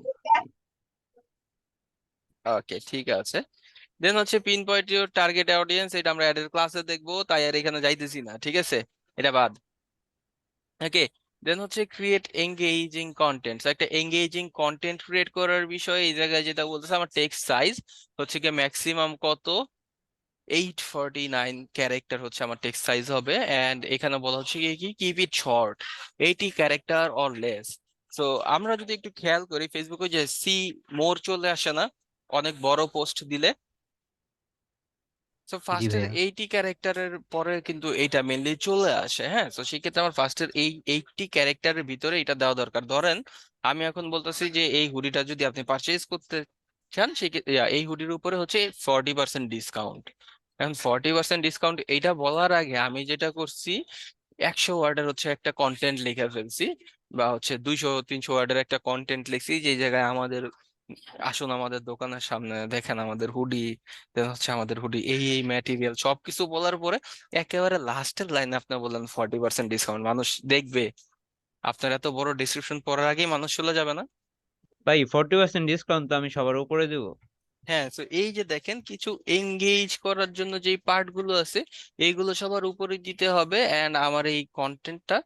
ওকে, ঠিক আছে। দেন হচ্ছে pin point your target audience, এটা আমরা অ্যাডের ক্লাসে দেখবো, তাই আর এখানে যাইতেছি না, ঠিক আছে, এটা বাদ। ওকে, দেন হচ্ছে ক্রিয়েট এঙ্গেজিং কন্টেন্ট। একটা এঙ্গেজিং কন্টেন্ট ক্রিয়েট করার বিষয়ে এই জায়গায় যেটা বলতেছে, আমার টেক্সট সাইজ হচ্ছে কি ম্যাক্সিমাম কত, 849 ক্যারেক্টার হচ্ছে আমার টেক্সট সাইজ হবে। এন্ড এখানে বলা হচ্ছে কি কি keep it short, 80 character or less. তো আমরা যদি একটু খেয়াল করি, ফেসবুকে যে সি মোর চলে আসে না অনেক বড় পোস্ট দিলে, তো জি ফার্স্টের ভাইয়া। 80 ক্যারেক্টারের পরে কিন্তু এইটা মেনলি চলে আসে, হ্যাঁ। তো সেক্ষেত্রে আমার ফার্স্টের এই 80 ক্যারেক্টারের ভিতরে এটা দেওয়া দরকার। ধরেন আমি এখন বলতেছি যে এই হুডিটা যদি আপনি পারচেজ করতে চান, এই হুডির উপরে হচ্ছে 40% ডিসকাউন্ট। এখন 40% ডিসকাউন্ট এইটা বলার আগে আমি যেটা করছি, 100 ওয়ার্ডের হচ্ছে একটা কন্টেন্ট লিখে ফেলছি, বা হচ্ছে 200-300 ওয়ার্ডের একটা কন্টেন্ট লিখছি, যে জায়গায় আমাদের আসুন আমাদের দোকানের সামনে দেখেন আমাদের হুডি, দেন হচ্ছে আমাদের হুডি এই এই ম্যাটেরিয়াল সবকিছু বলার পরে একেবারে লাস্টের লাইনে আপনি বললেন 40% ডিসকাউন্ট, মানুষ দেখবে? আপনার এত বড় ডিসক্রিপশন পড়ার আগেই মানুষ চলে যাবে না? ভাই 40% ডিসকাউন্ট তো আমি সবার উপরে দেবো। হ্যাঁ, তো এই যে দেখেন, কিছু এঙ্গেজ করার জন্য যেই পার্ট গুলো আছে, এইগুলো সবার উপরে দিতে হবে। এন্ড আমার এই কন্টেন্টটা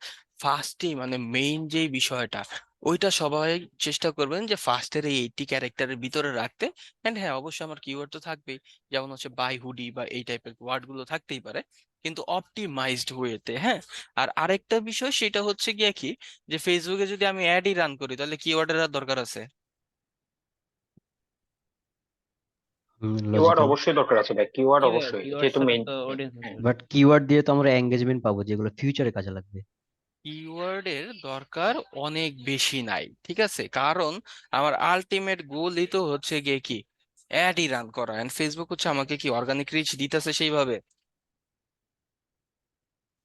ফার্স্টেই, মানে মেইন যেই বিষয়টা, ওইটা সবাই চেষ্টা করবেন যে ফার্স্টের এই 80 ক্যারেক্টারের ভিতরে রাখতে। এন্ড হ্যাঁ, অবশ্যই আমার কিওয়ার্ড তো থাকবেই, যেমন হচ্ছে বাই হুডি বা এই টাইপের ওয়ার্ড গুলো থাকতেই পারে, কিন্তু অপটিমাইজড ওয়েতে, হ্যাঁ। আর আরেকটা বিষয় সেটা হচ্ছে গিয়ে কি, যে ফেসবুকে যদি আমি অ্যাডই রান করি, তাহলে কিওয়ার্ডের আর দরকার আছে? Keyword logical. অবশ্যই দরকার আছে ভাই, কিওয়ার্ড জি ভাইয়া, অবশ্যই, কিওয়ার্ড যেহেতু ছাড়া মেইন। তো অডিয়েন্স আসবে না। বাট কিওয়ার্ড দিয়ে তো আমরা এঙ্গেজমেন্ট পাবো, যেগুলো ফিউচারে কাজে লাগবে। কিওয়ার্ডের দরকার অনেক বেশি নাই, ঠিক আছে, কারণ আমার আলটিমেট গোলই তো হচ্ছে গিয়ে কি, অ্যাডই রান করা। এন্ড ফেসবুক হচ্ছে আমাকে কি অর্গানিক রিচ দিতেছে সেইভাবে?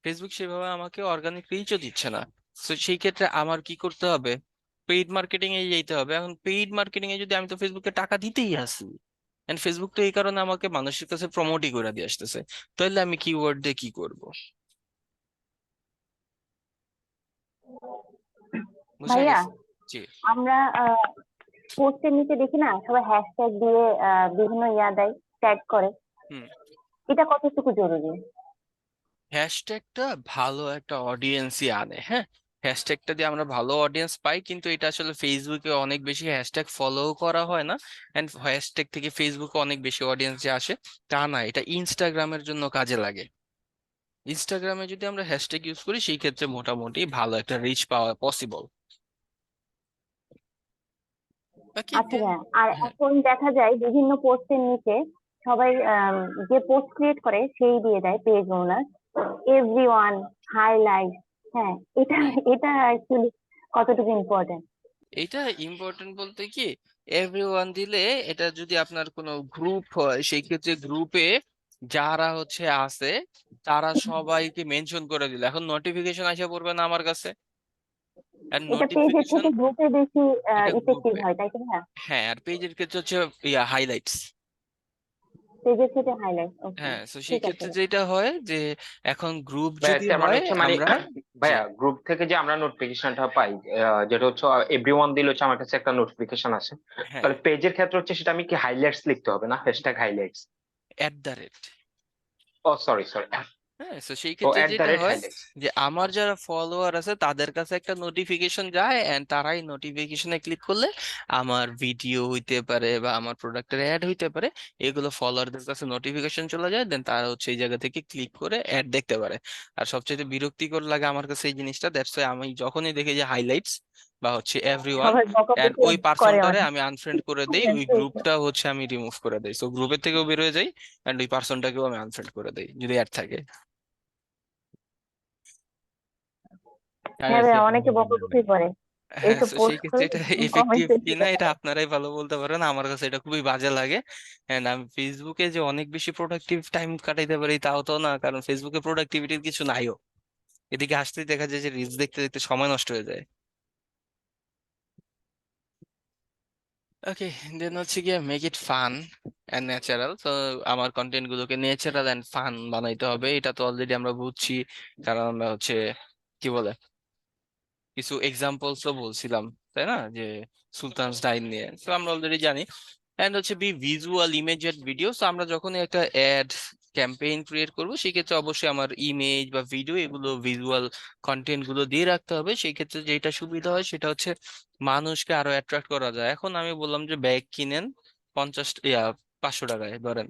ফেসবুক সেভাবে আমাকে অর্গানিক রিচও দিচ্ছে না। তো সেই ক্ষেত্রে আমার কি করতে হবে? পেইড মার্কেটিং এ যেতে হবে। এখন পেইড মার্কেটিং এ যদি, আমি তো ফেসবুকে টাকা দিতেই আছি, এন্ড ফেসবুক তো এই কারণে আমাকে মানুষের কাছে প্রমোটই করে দিয়ে আসতেছে, তাহলে আমি কিওয়ার্ড দিয়ে কি করব? বুঝা ভাইয়া, গেছে? জি। আমরা পোস্টের নিচে দেখি না সবাই হ্যাশট্যাগ দিয়ে বিভিন্ন দেয়, ট্যাগ করে। হুম। এটা কতটুকু জরুরি? হ্যাশট্যাগটা ভালো একটা অডিয়েন্সই আনে, হ্যাঁ। হ্যাশট্যাগটা দিয়ে আমরা ভালো অডিয়েন্স পাই, কিন্তু এটা আসলে ফেসবুকে অনেক বেশি হ্যাশট্যাগ ফলো করা হয় না, এন্ড হ্যাশট্যাগ থেকে ফেসবুকে অনেক বেশি অডিয়েন্স যে আসে তা না, এটা ইনস্টাগ্রামের জন্য কাজে লাগে। ইনস্টাগ্রামে যদি আমরা হ্যাশট্যাগ ইউজ করি সেই ক্ষেত্রে মোটামুটি ভালো একটা রিচ পাওয়া পসিবল। বাকি আচ্ছা ভাইয়া, আর এখন দেখা যায় বিভিন্ন পোস্টের নিচে সবাই যে পোস্ট ক্রিয়েট করে সেই দিয়ে দেয় পেজ ওনার, এভরিওয়ান, হাইলাইট। হ্যাঁ, এটা এটা অ্যাকচুয়ালি কতটুকু ইম্পর্টেন্ট? এটা ইম্পর্টেন্ট বলতে কি, এভরিওয়ান দিলে এটা যদি আপনার কোনো গ্রুপ হয় সেই ক্ষেত্রে গ্রুপে যারা হচ্ছে আছে তারা সবাইকে মেনশন করে দিলে এখন নোটিফিকেশন আসা পড়বে না আমার কাছে, আর এটা পেজের নোটিফিকেশন থেকে গ্রুপে বেশি এটা ইফেক্টিভ গ্রুপে। হয়, তাই তো ভাইয়া? হ্যাঁ, আর পেজের ক্ষেত্রে হচ্ছে হাইলাইটস। পেজের থেকে হাইলাইট। ওকে, হ্যাঁ, তো সেই ঠিক আছে। ক্ষেত্রে যেটা হয় যে এখন গ্রুপ ভাইয়া যদি তার মানে হয় হচ্ছে মানে আমরা, জি। ভাইয়া গ্রুপ থেকে যে আমরা নোটিফিকেশনটা পাই, যেটা হচ্ছে এভরিওয়ান দিলে হচ্ছে আমার কাছে একটা নোটিফিকেশন আসে, হ্যাঁ, তাহলে পেজের ক্ষেত্রে হচ্ছে সেটা আমি কি হাইলাইটস লিখতে হবে না, হ্যাশট্যাগ হাইলাইটস? @। ও সরি সরি, হ্যাঁ, তো সেই ও ক্ষেত্রে যেটা হয় হাইলাইটস। যে আমার যারা ফলোয়ার আছে তাদের কাছে একটা নোটিফিকেশন যায়, এন্ড তারাই নোটিফিকেশনে ক্লিক করলে আমার ভিডিও হইতে পারে বা আমার প্রোডাক্টের অ্যাড হইতে পারে, এগুলো ফলোয়ারদের কাছে নোটিফিকেশন চলে যায়, দেন তারা হচ্ছে এই জায়গা থেকে ক্লিক করে অ্যাড দেখতে পারে। আর সবচেয়ে বিরক্তিকর লাগে আমার কাছে এই জিনিসটা, দ্যাটস ওয়াই আমি যখনই দেখি যে হাইলাইটস বা হচ্ছে এভরিওয়ান সবাই এন্ড বকাবকি ওই করে পার্সনটারে অনেক। আমি আনফ্রেন্ড করে দেই, ওই গ্রুপটা হচ্ছে আমি রিমুভ করে দেই, সো গ্রুপের থেকেও বের হয়ে যাই, এন্ড ওই পার্সনটাকেও আমি আনফ্রেন্ড করে দেই যদি অ্যাড থাকে। হ্যাঁ ভাইয়া, অনেকে সেটা বকাবকি করে হ্যাঁ, এইসব তো সেই পোস্ট ক্ষেত্রে করে, এটা এফেক্টিভ কমেন্টে কিনা এটা আপনারাই ভালো বলতে পারেন, আমার কাছে এটা খুবই বাজে লাগে। এন্ড আমি ফেসবুকে যে অনেক বেশি প্রোডাক্টিভ টাইম কাটাইতে পারি তাও তো না, কারণ ফেসবুকে প্রোডাক্টিভিটির কিছু নাইও, এদিকে আসতেই দেখা যায় যে রিলস দেখতে দেখতে সময় নষ্ট হয়ে যায়। ওকে, দেন হচ্ছে গিয়ে make it fun and natural, তো আমার কন্টেন্ট গুলোকে ন্যাচারাল অ্যান্ড ফান বানাইতে হবে, এটা তো অলরেডি আমরা বুঝছি, কারণ আমরা হচ্ছে কি বলে কিছু এক্সাম্পলসও বলছিলাম, তাই না, যে সুলতান ডাইন নিয়ে, তো আমরা অলরেডি জানি। এন্ড হচ্ছে ভিজুয়াল ইমেজেড ভিডিও, তো আমরা যখনই একটা অ্যাড ক্যাম্পেইন ক্রিয়েট করবো সেই ক্ষেত্রে অবশ্যই আমার ইমেজ বা ভিডিও এগুলো ভিজুয়াল কন্টেন্ট গুলো দিয়ে রাখতে হবে। সেই ক্ষেত্রে যেটা সুবিধা হয় সেটা হচ্ছে মানুষকে আরো অ্যাট্রাক্ট করা যায়। এখন আমি বললাম যে ব্যাগ কিনেন 500 টাকায় ধরেন,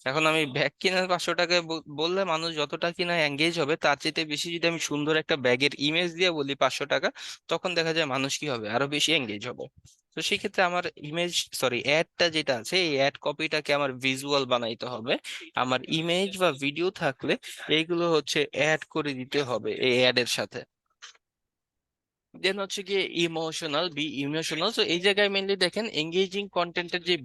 এখন আমি ব্যাগ কিনেন 500 টাকায় বললে মানুষ যতটা কিনা এঙ্গেজ হবে তার চাইতে বেশি যদি আমি সুন্দর একটা ব্যাগের ইমেজ দিয়ে বলি 500 টাকা, তখন দেখা যায় মানুষ কি হবে, আরো বেশি এঙ্গেজ হবে। তো সেই ক্ষেত্রে আমার ইমেজ, সরি, অ্যাডটা যেটা আছে এই অ্যাড কপিটাকে আমার ভিজুয়াল বানাইতে হবে, আমার ইমেজ বা ভিডিও থাকলে এইগুলো হচ্ছে অ্যাড করে দিতে হবে এই অ্যাডের সাথে। দেন হচ্ছে গিয়ে ইমোশনাল, তো এই জায়গায় মেনলি দেখেন এঙ্গেজিং কন্টেন্টের যে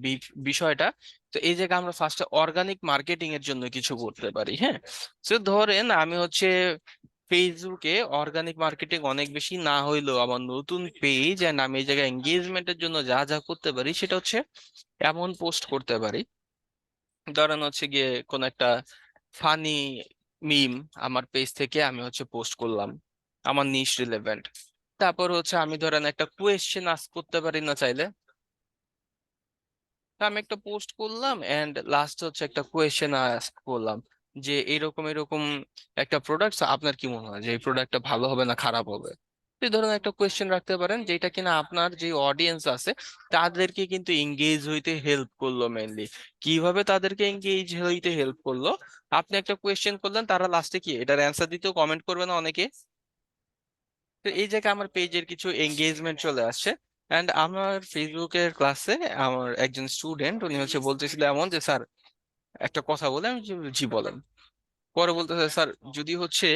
বিষয়টা, তো এই জায়গায় আমরা ফার্স্টে অর্গানিক মার্কেটিং এর জন্য কিছু করতে পারি, হ্যাঁ। তো ধরেন আমি হচ্ছে ফেসবুকে অর্গানিক মার্কেটিং অনেক বেশি না হইলেও আমার নতুন পেজ এন্ড আমি এই জায়গায় এঙ্গেজমেন্টের জন্য যা যা করতে পারি সেটা হচ্ছে এমন পোস্ট করতে পারি, ধরেন হচ্ছে গিয়ে কোন একটা ফানি মিম আমার পেজ থেকে আমি হচ্ছে পোস্ট করলাম, আমার নিশ রিলেভেন্ট, তারপর হচ্ছে আমি ধরেন একটা কোয়েশ্চেন আস্ক করতে পারি না চাইলে, তো আমি একটা পোস্ট করলাম এন্ড লাস্ট হচ্ছে একটা কোয়েশ্চেন আস্ক করলাম যে এরকম এরকম একটা প্রোডাক্ট, আপনার কি মনে হয় যে এই প্রোডাক্টটা ভালো হবে না খারাপ হবে, এই ধরনের একটা কোয়েশ্চেন রাখতে পারেন, যেটা কিনা আপনার যে অডিয়েন্স আছে তাদেরকে কিন্তু এঙ্গেজ হইতে হেল্প করলো। মেনলি কিভাবে তাদেরকে এঙ্গেজ হইতে হেল্প করলো, আপনি একটা কোয়েশ্চেন করলেন, তারা লাস্টে কি এটার অ্যান্সার দিতেও কমেন্ট করবে না অনেকে, তো এই জায়গায় আমার পেজের কিছু এঙ্গেজমেন্ট চলে আসছে। অ্যান্ড আমার ফেসবুকের ক্লাসে আমার একজন স্টুডেন্ট উনি হচ্ছে বলতেছিল এমন যে স্যার একটা কথা বলে, আমি জি বলেন, পরে বলতেছে স্যার যদি হচ্ছে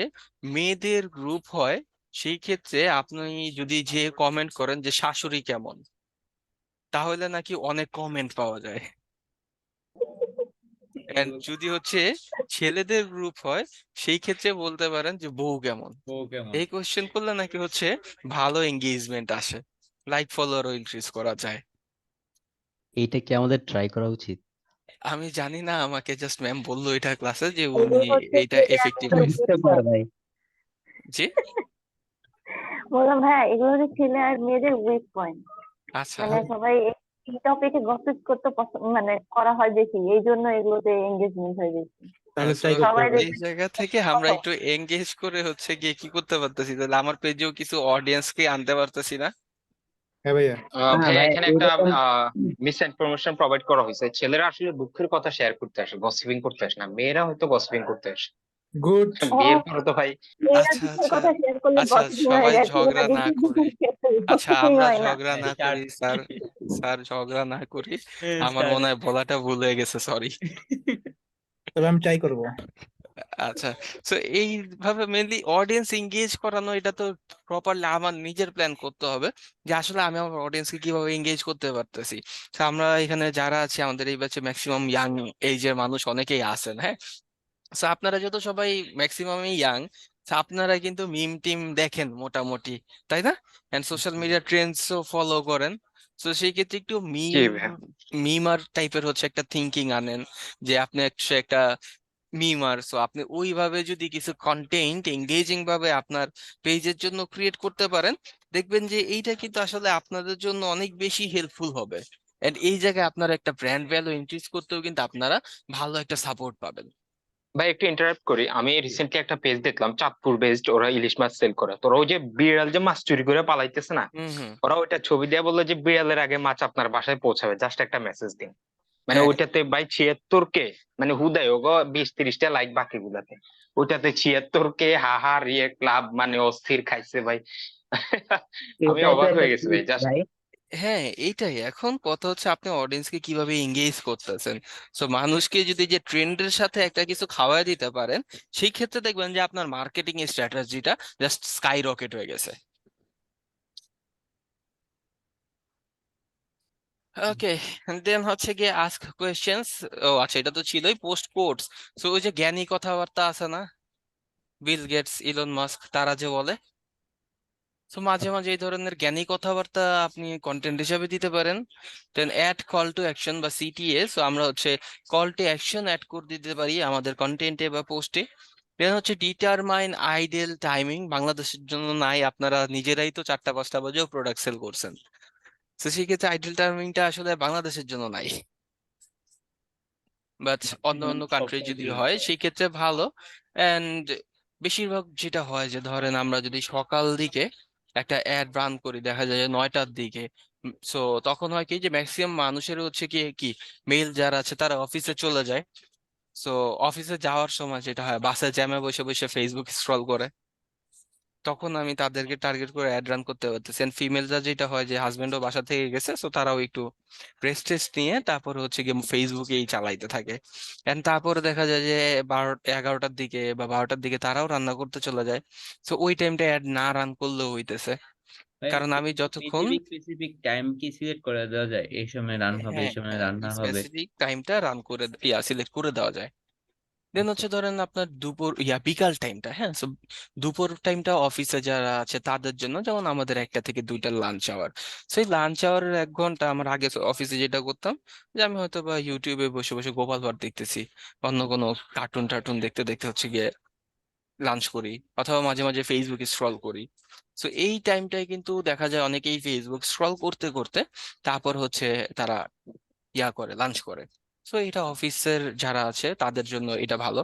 মেয়েদের গ্রুপ হয় সেই ক্ষেত্রে আপনি যদি যে কমেন্ট করেন যে শাশুড়ি কেমন, তাহলে নাকি অনেক কমেন্ট পাওয়া যায়, এন্ড যদি হচ্ছে ছেলেদের গ্রুপ হয় সেই ক্ষেত্রে বলতে পারেন যে বউ কেমন, ও কেমন? এই কোশ্চেন করলে নাকি হচ্ছে ভালো এঙ্গেজমেন্ট আসে, লাইক ফলোয়ারও ইনক্রিজ করা যায়। এইটা কি আমাদের ট্রাই করা উচিত? আমি জানি না, আমাকে জাস্ট ম্যাম বললো এটা ক্লাসে যে এই উনি হচ্ছে এইটা ছেলে আর এফেক্টিভ মেয়েদের হয়েছে। বুঝতে পার ভাই। জি, বললাম ভাইয়া এগুলো হচ্ছে ছেলে আর মেয়েদের উইক পয়েন্ট। আচ্ছা মানে সবাই এই টপিকে গসিপ করতে মানে করা হয় বেশি, এই জন্য এগুলোতে এঙ্গেজমেন্ট হয়ে বেশি। তাহলে সো ট্রাই করতে সবাই হবে। এই দেখবে জায়গা থেকে আমরা একটু এঙ্গেজ করে হচ্ছে গিয়ে কি করতে পারতেছি, তাহলে আমার পেজেও কিছু অডিয়েন্স কে আনতে পারতেছি না? হ্যাঁ ভাইয়া। না ভাইয়া ভাই এখানে একটা এরকম মিস ইনফরমেশন প্রোভাইড করা হয়েছে, ছেলেরা আসলে দুঃখের কথা শেয়ার করতে আসে, গসিপিং করতে আসে না, মেয়েরা হয়তো গসিপিং করতে আসে। গুড। বিয়ের পরে তো ভাই মেয়েরা আচ্ছা দুঃখের আচ্ছা কথা শেয়ার করলে আচ্ছা, গসিপিং হয়ে সবাই যায়, ছেলেরা ঝগড়া না দুঃখের করে, কথা শেয়ার করলে আচ্ছা গসিপিং আমরা হয় না। ঝগড়া না স্টার্ট করি স্যার, স্যার ঝগড়া না করি। আমার স্টার্ট মনে হয় বলাটা ভুল হয়ে গেছে, সরি। তবে আমি ট্রাই করবো। আচ্ছা, তো এইভাবে মেনলি অডিয়েন্স এঙ্গেজ করানো, এটা তো প্রপারলি আমার নিজের প্ল্যান করতে হবে যে আসলে আমি আমার অডিয়েন্সকে কিভাবে এঙ্গেজ করতে পারতেছি। তো আমরা এখানে যারা আছি আমাদের এই ব্যাচে ম্যাক্সিমাম ইয়াং এইজের মানুষ অনেকেই আছেন, হ্যাঁ। তো আপনারা যত সবাই ম্যাক্সিমামই ইয়াং, আপনারা কিন্তু মিম টিম দেখেন মোটামুটি, তাই না? এন্ড সোশ্যাল মিডিয়া ট্রেন্ডসও ফলো করেন। তো সেই ক্ষেত্রে একটু জি মিম ভাইয়া। মিমার টাইপের হচ্ছে একটা থিঙ্কিং আনেন, যে আপনি একটা মিমার, সো আপনি ওইভাবে যদি কিছু কন্টেন্ট এঙ্গেজিং ভাবে আপনার পেজের জন্য ক্রিয়েট করতে পারেন, দেখবেন যে এইটা কিন্তু আসলে আপনাদের জন্য অনেক বেশি হেল্পফুল হবে। এন্ড এই জায়গায় আপনার একটা ব্র্যান্ড ভ্যালু ইনক্রিজ করতেও কিন্তু আপনারা ভালো একটা সাপোর্ট পাবেন। ভাই একটু ইন্টারাপ্ট করি, আমি রিসেন্টলি একটা পেজ দেখলাম চাঁদপুর বেসড, ওরা ইলিশ মাছ সেল করে। তোরা ওই যে বিড়াল যে মাছ চুরি করে পালাইতেছে না, হুম হুম। ওরা ওইটা ছবি দিয়ে বললো যে বিড়ালের আগে মাছ আপনার বাসায় পৌঁছাবে, জাস্ট একটা মেসেজ দিন। মানে হ্যাঁ, ওইটাতে ভাই 76 কে, মানে হুদায় ওগো 20-30টা লাইক, বাকি গুলাতে ওইটাতে 76 কে হাহা রিয়েক্ট লাভ, মানে অস্থির খাইছে ভাই। আমি এটাই তো অবাক একটা হয়ে গেছি ভাই, ট্রিক জাস্ট। ভাই। হ্যাঁ, এইটাই এখন কথা হচ্ছে আপনি অডিয়েন্সকে কিভাবে এঙ্গেজ করতেছেন। সো মানুষকে যদি যে ট্রেন্ডের সাথে একটা কিছু খাওয়ায় দিতে পারেন, সেই ক্ষেত্রে দেখবেন যে আপনার মার্কেটিং স্ট্র্যাটেজিটা জাস্ট স্কাই রকেট হয়ে গেছে। ওকে, দেন হচ্ছে গিয়ে আস্ক কোয়েশ্চেন্স। ও আচ্ছা, এটা তো ছিলই পোস্ট কোটস। সো ওই যে জ্ঞানী কথাবার্তা আছে না, বিল গেটস, ইলন মাস্ক, তারা যে বলে, তো মাঝে মাঝে এই ধরনের জ্ঞানী কথাবার্তা আপনি কন্টেন্ট হিসাবে দিতে পারেন। দেন অ্যাড কল টু অ্যাকশন বা সিটিএ, সো আমরা হচ্ছে কল টু অ্যাকশন অ্যাড করে দিতে পারি আমাদের কন্টেন্টে বা পোস্টে। দেন হচ্ছে ডিটারমাইন আইডিয়াল টাইমিং, বাংলাদেশের জন্য নাই, আপনারা নিজেরাই তো 4টা 5টা বাজেও প্রোডাক্ট সেল করছেন। তো সেই ক্ষেত্রে আইডিয়াল টাইমিংটা আসলে বাংলাদেশের জন্য নাই, বাট অন্য অন্য সব কান্ট্রি যদি country হয় হয়। সেই ক্ষেত্রে ভালো। অ্যান্ড বেশিরভাগ যেটা হয় যে ধরেন আমরা যদি সকাল দিকে একটা অ্যাড রান করি, দেখা যায় যে 9টার দিকে, সো তখন হয় কি যে ম্যাক্সিমাম মানুষের হচ্ছে কি কি মেল যারা আছে তারা অফিসে চলে যায়। সো অফিসে যাওয়ার সময় যেটা হয়, বাসে জ্যামে বসে বসে ফেসবুক স্ক্রল করে, তখন আমি তাদেরকে টার্গেট করে অ্যাড রান করতে পারতেছি। ফিমেলরা যেটা হয় যে হাজবেন্ডও বাসা থেকে গেছে, সো তারাও একটু রেস্ট টেস্ট নিয়ে তারপরে হচ্ছে গিয়ে ফেসবুকেই চালাইতে থাকে। এন্ড তারপরে দেখা যায় যে 11টার দিকে বা 12টার দিকে তারাও রান্না করতে চলে যায়। সো ওই টাইমটা অ্যাড না রান করলেও হইতেছে, কারণ আমি যতক্ষণ, স্পেসিফিক স্পেসিফিক টাইম কি সিলেক্ট করে দেওয়া যায়, এই সময় রান হবে, হ্যাঁ এই সময় হ্যাঁ, রান্না হবে? স্পেসিফিক টাইমটা রান করে সিলেক্ট করে দেওয়া যায়। দেন আচ্ছা। হচ্ছে ধরেন আপনার দুপুর বিকাল টাইমটা, হ্যাঁ, সো দুপুর টাইমটা অফিসে যারা আছে তাদের জন্য, যেমন আমাদের 1টা থেকে 2টা লাঞ্চ আওয়ার। সেই লাঞ্চ আওয়ারের 1 ঘন্টা আমার আগে অফিসে যেটা করতাম, যে আমি হয়তো বা ইউটিউবে বসে বসে গোপাল ভাঁড় দেখতেছি, অন্য কোনো কার্টুন টার্টুন দেখতে দেখতে হচ্ছে গিয়ে লাঞ্চ করি, অথবা মাঝে মাঝে ফেসবুকে স্ক্রল করি। সো এই টাইমটায় কিন্তু দেখা যায় অনেকেই ফেসবুক স্ক্রল করতে করতে তারপর হচ্ছে তারা করে লাঞ্চ করে। সো এটা অফিসের যারা আছে তাদের জন্য এটা ভালো।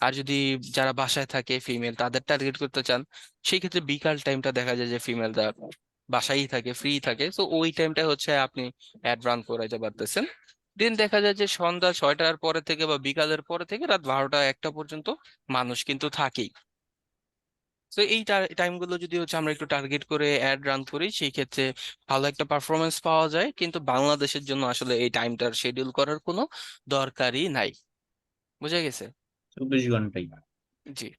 আর যদি যারা বাসায় থাকে ফিমেল, তাদের টার্গেট করতে চান, সেই ক্ষেত্রে বিকাল টাইমটা দেখা যায় যে ফিমেলরা বাসায়ই থাকে, ফ্রি থাকে, সো ওই টাইমটা হচ্ছে আপনি অ্যাড রান করাইতে পারতেছেন। দিন দেখা যায় যে সন্ধ্যা 6টার পরে থেকে বা বিকালের পরে থেকে রাত 12টা 1টা পর্যন্ত মানুষ কিন্তু থাকেই। তো এই টাইমগুলো যদি হচ্ছে আমরা একটু টার্গেট করে অ্যাড রান করি, সেই ক্ষেত্রে ভালো একটা পারফরমেন্স পাওয়া যায়। কিন্তু বাংলাদেশের জন্য আসলে এই টাইমটার শিডিউল করার কোনো দরকারই নাই। বুঝা গেছে? 24 ঘন্টাই। জি,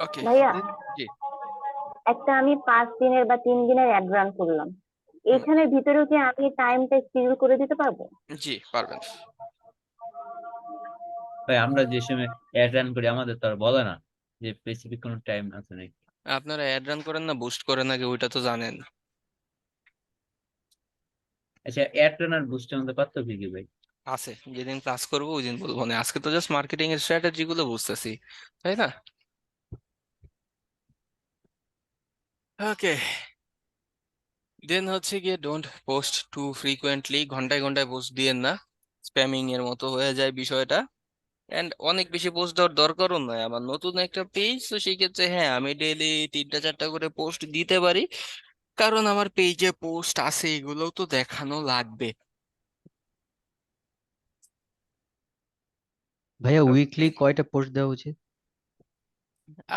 ওকে। ভাইয়া জি। একটা আমি 5 দিনের বা 3 দিনের অ্যাড রান করলাম, হুম, এখানের ভিতরেও কি আমি টাইমটা শিডিউল করে দিতে পারবো? জি পারবেন। ভাই আমরা যে সময় অ্যাড রান করি আমাদের তো আর বলে না যে স্পেসিফিক কোনো টাইম আছে নাকি। আপনারা অ্যাড রান করেন না বুস্ট করেন নাকি ওইটা তো জানেন। আচ্ছা, অ্যাড রান আর বুস্টের মধ্যে পার্থক্য কি ভাই? আছে, যেদিন ক্লাস করবো ওই দিন বলবো না, আজকে তো জাস্ট মার্কেটিং এর স্ট্র্যাটেজি গুলো বুঝতেছি, তাই না? ওকে, দেন হচ্ছে গিয়ে ডোন্ট পোস্ট টু ফ্রিকোয়েন্টলি, ঘন্টায় ঘন্টায় পোস্ট দিয়েন না, স্প্যামিং এর মতো হয়ে যায় বিষয়টা। এন্ড অনেক বেশি পোস্ট দেওয়ার দরকারও নয়, আমার নতুন একটা পেজ, তো সেই ক্ষেত্রে হ্যাঁ আমি ডেইলি 3টা 4টা করে পোস্ট দিতে পারি, কারণ আমার পেজে পোস্ট আছে, এগুলো তো দেখানো লাগবে। ভাইয়া উইকলি কয়টা পোস্ট দেওয়া উচিত?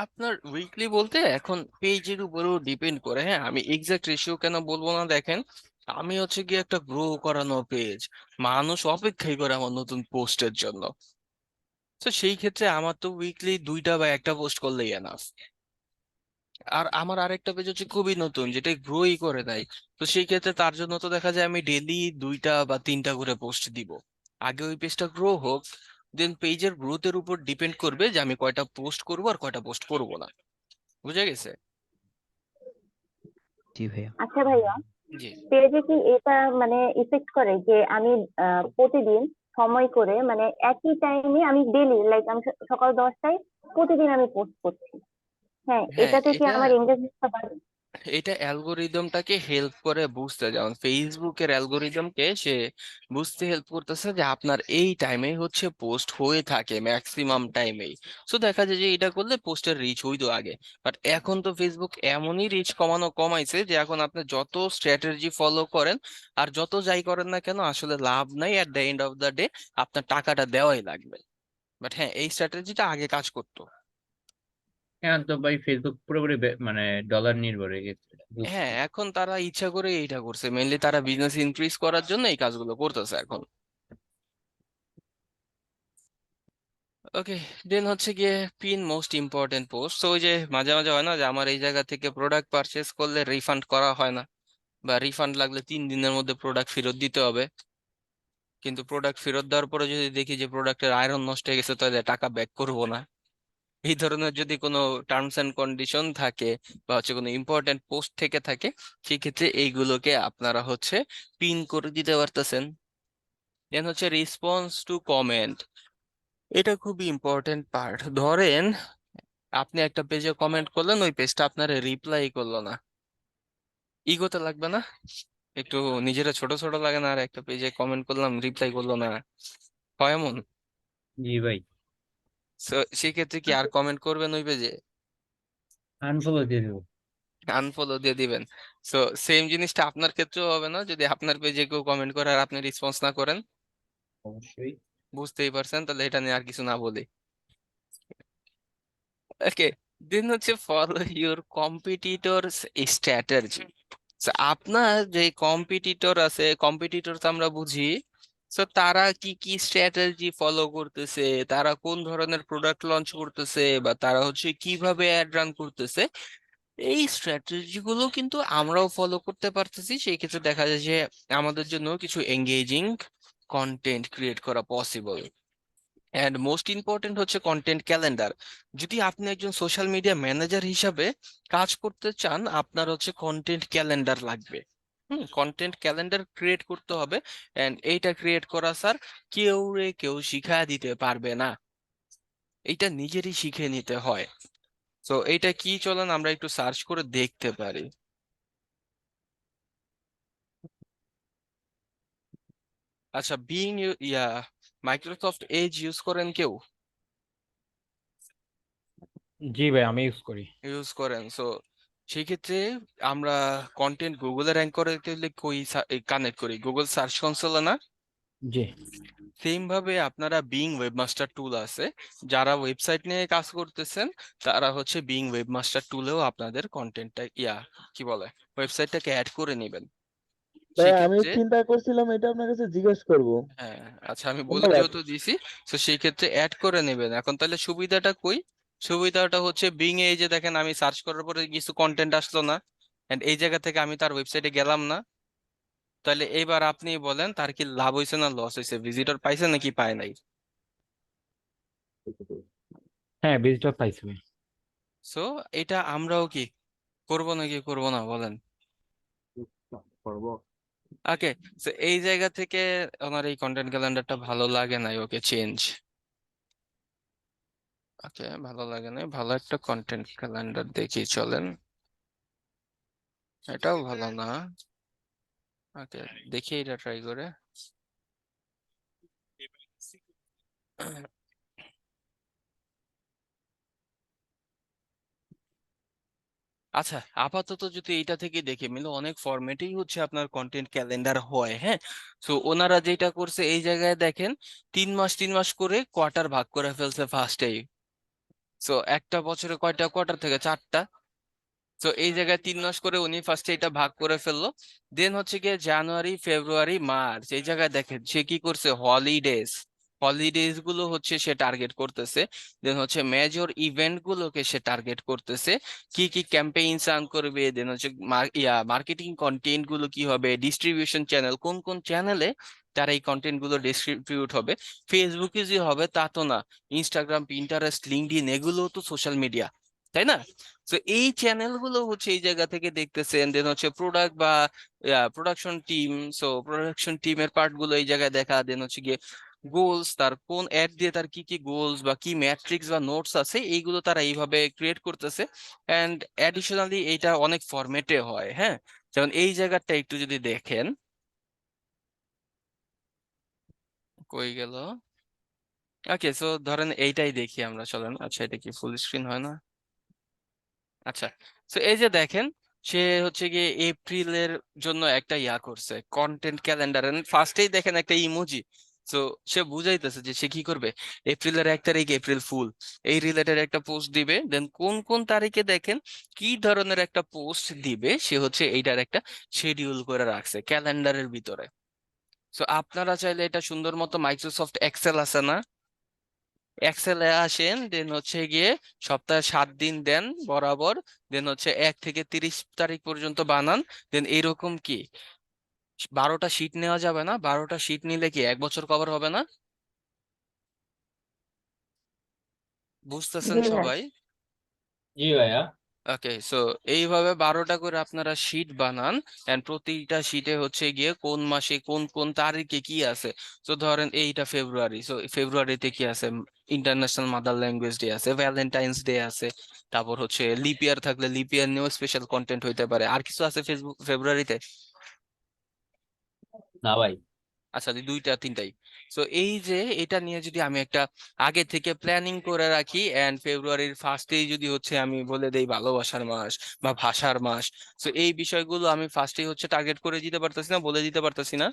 আপনার উইকলি বলতে এখন পেজের উপরেও ডিপেন্ড করে, হ্যাঁ আমি এক্সাক্ট রেশিও কেন বলবো না, দেখেন আমি হচ্ছে গিয়ে একটা গ্রো করানো পেজ, মানুষ অপেক্ষাই করে আমার নতুন পোস্টের জন্য, তো সেই ক্ষেত্রে আমার তো উইকলি 2টা বা 1টা পোস্ট করলেই এনাফ। আর আমার আরেকটা পেজ হচ্ছে খুবই নতুন, যেটা গ্রোই করে নাই, তো সেই ক্ষেত্রে তার জন্য তো দেখা যায় আমি ডেইলি 2টা বা 3টা করে পোস্ট দিব। আগে ওই পেজটা গ্রো হোক, দেন পেজের গ্রোথের উপর ডিপেন্ড করবে যে আমি কয়টা পোস্ট করবো আর কয়টা পোস্ট করবো না। বুঝা গেছে? জি ভাইয়া। আচ্ছা ভাইয়া, জি। পেজে কি এটা মানে ইফেক্ট করে যে আমি প্রতিদিন সময় করে মানে একই টাইমে আমি ডেলি লাইক আমি সকাল 10টায় প্রতিদিন আমি পোস্ট করছি, হ্যাঁ হ্যাঁ, এটাতে কি এটা আমার এঙ্গেজমেন্টটা বাড়ে? এটা অ্যালগোরিদমটাকে হেল্প করে বুঝতে, যেমন ফেসবুকের অ্যালগোরিদমকে সে বুঝতে হেল্প করতেছে যে আপনার এই টাইমে হচ্ছে পোস্ট হয়ে থাকে ম্যাক্সিমাম টাইমেই, সো দেখা যায় যে এটা করলে পোস্টের রিচ হইতো আগে। বাট এখন তো ফেসবুক এমনই রিচ কমাইছে যে এখন আপনি যত স্ট্র্যাটেজি ফলো করেন আর যত যাই করেন না কেন আসলে লাভ নাই, at the end of the day আপনার টাকাটা দেওয়াই লাগবে। বাট হ্যাঁ, এই স্ট্র্যাটেজিটা আগে কাজ করতো। এখন তো ভাই ফেসবুক পুরোপুরি মানে ডলার নির্ভর হয়ে গেছে, হ্যাঁ, বুঝছি। এখন তারা ইচ্ছা করে এইটা করছে, মেইনলি তারা বিজনেস ইনক্রিজ করার জন্য এই কাজগুলো করতেছে এখন। ওকে, দেন হচ্ছে গিয়ে পিন মোস্ট ইম্পর্টেন্ট পোস্ট, তো ওই যে মাঝে মাঝে হয় না যে আমার এই জায়গা থেকে প্রোডাক্ট পারচেস করলে রিফান্ড করা হয় না, বা রিফান্ড লাগলে 3 দিনের মধ্যে প্রোডাক্ট ফেরত দিতে হবে, কিন্তু প্রোডাক্ট ফেরত দেওয়ার পরে যদি দেখি যে প্রোডাক্টের আয়রন নষ্ট হয়ে গেছে, তাহলে টাকা ব্যাক করব না। এই ধরনের যদি কোনো টার্মস এন্ড কন্ডিশন থাকে বা হচ্ছে কোনো ইম্পর্টেন্ট পোস্ট থেকে থাকে, সেক্ষেত্রে এইগুলোকে আপনারা হচ্ছে পিন করে দিতে পারতেছেন। দেন হচ্ছে রেসপন্স টু কমেন্ট, এটা খুবই ইম্পর্টেন্ট পার্ট। ধরেন আপনি একটা পেজে কমেন্ট করলেন, ওই পেজটা আপনার রিপ্লাই করলো না, ইগোতে লাগবে না? একটু নিজেরা ছোট ছোট লাগে না? আর একটা পেজে কমেন্ট করলাম, রিপ্লাই করলো না, হয় এমন? জি ভাই, So, সেক্ষেত্রে কি আর কমেন্ট করবেন ওই পেজে? আনফলো দিয়ে দেবো। আনফলো দিয়ে দিবেন। সো সেম জিনিসটা আপনার ক্ষেত্রেও হবে না, যদি আপনার পেজে কেউ কমেন্ট করে আর আপনি রেসপন্স না করেন? অবশ্যই। বুঝতেই পারছেন, তাহলে এটা নিয়ে আর কিছু না বলি। ওকে, দেন হচ্ছে ফলো ইউর কম্পিটিটরস স্ট্র্যাটেজি। আপনার যে কম্পিটিটর আছে, কম্পিটিটর তো আমরা বুঝি, তো তারা কি কি স্ট্র্যাটেজি ফলো করতেছে, তারা কোন ধরনের প্রোডাক্ট লঞ্চ করতেছে, বা তারা হচ্ছে কিভাবে অ্যাড রান করতেছে, এই স্ট্র্যাটেজি গুলো কিন্তু আমরাও ফলো করতে পারতেছি। সেই ক্ষেত্রে দেখা যায় যে আমাদের জন্য কিছু এঙ্গেজিং কন্টেন্ট ক্রিয়েট করা পসিবল। অ্যান্ড মোস্ট ইম্পর্টেন্ট হচ্ছে কন্টেন্ট ক্যালেন্ডার। যদি আপনি একজন সোশ্যাল মিডিয়া ম্যানেজার হিসাবে কাজ করতে চান, আপনার হচ্ছে কন্টেন্ট ক্যালেন্ডার লাগবে। কন্টেন্ট ক্যালেন্ডার ক্রিয়েট করতে হবে, অ্যান্ড এইটা ক্রিয়েট করা স্যার কেউ শিখায় দিতে পারবে না, এইটা নিজেরই শিখে নিতে হয়। তো এইটা কি, চলেন আমরা একটু সার্চ করে দেখতে পারি। আচ্ছা, মাইক্রোসফট এজ ইউজ করেন কেউ? জি ভাই, আমি ইউজ করি। ইউজ করেন, সো সেই ক্ষেত্রে আমরা কন্টেন্ট গুগলে র্যাঙ্ক করে গেলে কই কানেক্ট করি, গুগল সার্চ কনসোলে না? জি। সেম ভাবে আপনারা বিং ওয়েবমাস্টার টুল আছে, যারা ওয়েবসাইট নিয়ে কাজ করতেছেন তারা হচ্ছে বিং ওয়েবমাস্টার টুলেও আপনাদের কন্টেন্টটা কি বলে ওয়েবসাইটটাকে অ্যাড করে নেবেন। ভাই আমি সেক্ষেত্রে চিন্তা করছিলাম এটা আপনার কাছে জিজ্ঞেস করব। হ্যাঁ, আচ্ছা আমি বলে ধন্যবাদ। যেহেতু দিছি, তো সেই ক্ষেত্রে অ্যাড করে নেবেন। এখন তাহলে সুবিধাটা কই? সুবিধাটা হচ্ছে বিং এ, এই যে দেখেন আমি সার্চ করার পরে কিছু কন্টেন্ট আসলো না, এন্ড এই জায়গা থেকে আমি তার ওয়েবসাইটে গেলাম না, তাহলে এইবার আপনি বলেন তার কি লাভ হয়েছে না লস হয়েছে, ভিজিটর পাইছে নাকি পায় নাই? হ্যাঁ, ভিজিটর পাইছি ভাই। সো এটা আমরাও কি করব নাকি করব না, বলেন? করবো। ওকে, তো এই জায়গা থেকে আমার এই কন্টেন্ট ক্যালেন্ডারটা ভালো লাগে নাই, ওকে চেঞ্জ। ওকে, ভালো লাগে নাই, ভালো একটা কন্টেন্ট ক্যালেন্ডার দেখি চলেন। এটাও ভালো না। ওকে, দেখি এটা ট্রাই করে। আচ্ছা, আপাতত যদি এইটা থেকে দেখে মিলে অনেক ফরম্যাটেই হচ্ছে আপনার কন্টেন্ট ক্যালেন্ডার হয়, হ্যাঁ। তো ওনারা যেটা করছে এই জায়গায় দেখেন, 3 মাস 3 মাস করে কোয়ার্টার ভাগ করে ফেলছে ফার্স্টেই। তো একটা বছরে কয়টা কোয়ার্টার থেকে? 4টা। তো এই জায়গায় 3 মাস করে উনি ফার্স্টে এটা ভাগ করে ফেললো। দেন হচ্ছে গিয়ে জানুয়ারি ফেব্রুয়ারি মার্চ এই জায়গায় দেখেন সে কি করছে, হলিডেজ। হলিডেজ গুলো হচ্ছে সে টার্গেট করতেছে। দেন হচ্ছে মেজর ইভেন্ট গুলোকে সে টার্গেট করতেছে। কি কি ক্যাম্পেইন রান করবে, দেন হচ্ছে মার্কেটিং কন্টেন্ট গুলো কি হবে, ডিস্ট্রিবিউশন চ্যানেল কোন কোন চ্যানেলে তার এই কন্টেন্ট গুলো ডিস্ট্রিবিউট হবে। ফেসবুকে যে হবে তা তো না, ইনস্টাগ্রাম, পিন্টারেস্ট, লিঙ্কডইন এগুলো তো সোশ্যাল মিডিয়া, তাই না? তো এই চ্যানেলগুলো হচ্ছে এই জায়গা থেকে দেখতেছেন। দেন হচ্ছে প্রোডাক্ট বা প্রোডাকশন টিম, সো প্রোডাকশন টিমের পার্ট গুলো এই জায়গায় দেখা। দেন হচ্ছে গিয়ে গোলস, তার কোন অ্যাড দিয়ে তার কি কি গোলস বা কি ম্যাট্রিক্স বা নোটস আছে এইগুলো তারা এইভাবে ক্রিয়েট করতেছে। অ্যান্ড অ্যাডিশনালি এইটা অনেক ফরম্যাটে হয়, হ্যাঁ। যেমন এই জায়গাটা একটু যদি দেখেন, কই গেল? ওকে, সো ধরেন এইটাই দেখি আমরা, চলেন। আচ্ছা, এটা কি ফুল স্ক্রিন হয় না? আচ্ছা, তো এই যে দেখেন, সে হচ্ছে গিয়ে এপ্রিলের জন্য একটা ইয়া করছে কন্টেন্ট ক্যালেন্ডার। ফার্স্টেই দেখেন একটা ইমোজি। তো সে বুঝাইতেছে যে সে কি করবে, এপ্রিলের 1 তারিখ এপ্রিল ফুল এই রিলেটেড একটা পোস্ট দিবে। দেন কোন কোন তারিখে দেখেন কি ধরনের একটা পোস্ট দিবে, সে হচ্ছে এইটার একটা শিডিউল করে রাখছে ক্যালেন্ডারের ভিতরে। তো আপনারা চাইলে এটা সুন্দর মতো, মাইক্রোসফট এক্সেল আছে না, এক্সেলে আসেন। দেন হচ্ছে গিয়ে সপ্তাহে 7 দিন দেন বরাবর। দেন হচ্ছে 1 থেকে 30 তারিখ পর্যন্ত বানান। দেন এইরকম কি 12টা শীট নেওয়া যাবে না? 12টা শীট নিলে কি 1 বছর কভার হবে না? বুঝতেছেন জি ভাই। সবাই? জি ভাইয়া। ওকে, সো এইভাবে 12টা করে আপনারা শীট বানান। এন্ড প্রতিটা শীটে হচ্ছে গিয়ে কোন মাসে কোন কোন তারিখে কি আছে। তো ধরেন এইটা ফেব্রুয়ারি, সো ফেব্রুয়ারিতে কি আছে, ইন্টারন্যাশনাল মাদার ল্যাঙ্গুয়েজ ডে আছে, ভ্যালেন্টাইন্স ডে আছে। তারপর হচ্ছে লিপ ইয়ার থাকলে লিপ ইয়ার নিয়েও স্পেশাল কন্টেন্ট হইতে পারে। আর কিছু আছে ফেসবুক ফেব্রুয়ারিতে? না ভাই। আচ্ছা, 2টা 3টাই। তো এই যে এটা নিয়ে যদি আমি একটা আগে থেকে প্ল্যানিং করে রাখি, এন্ড ফেব্রুয়ারির ফার্স্টেই যদি হচ্ছে আমি বলে দেই ভালোবাসার মাস বা ভাষার মাস, তো এই বিষয়গুলো আমি ফার্স্টেই হচ্ছে টার্গেট করে দিতে পারতেছি না, বলে দিতে পারতেছি না।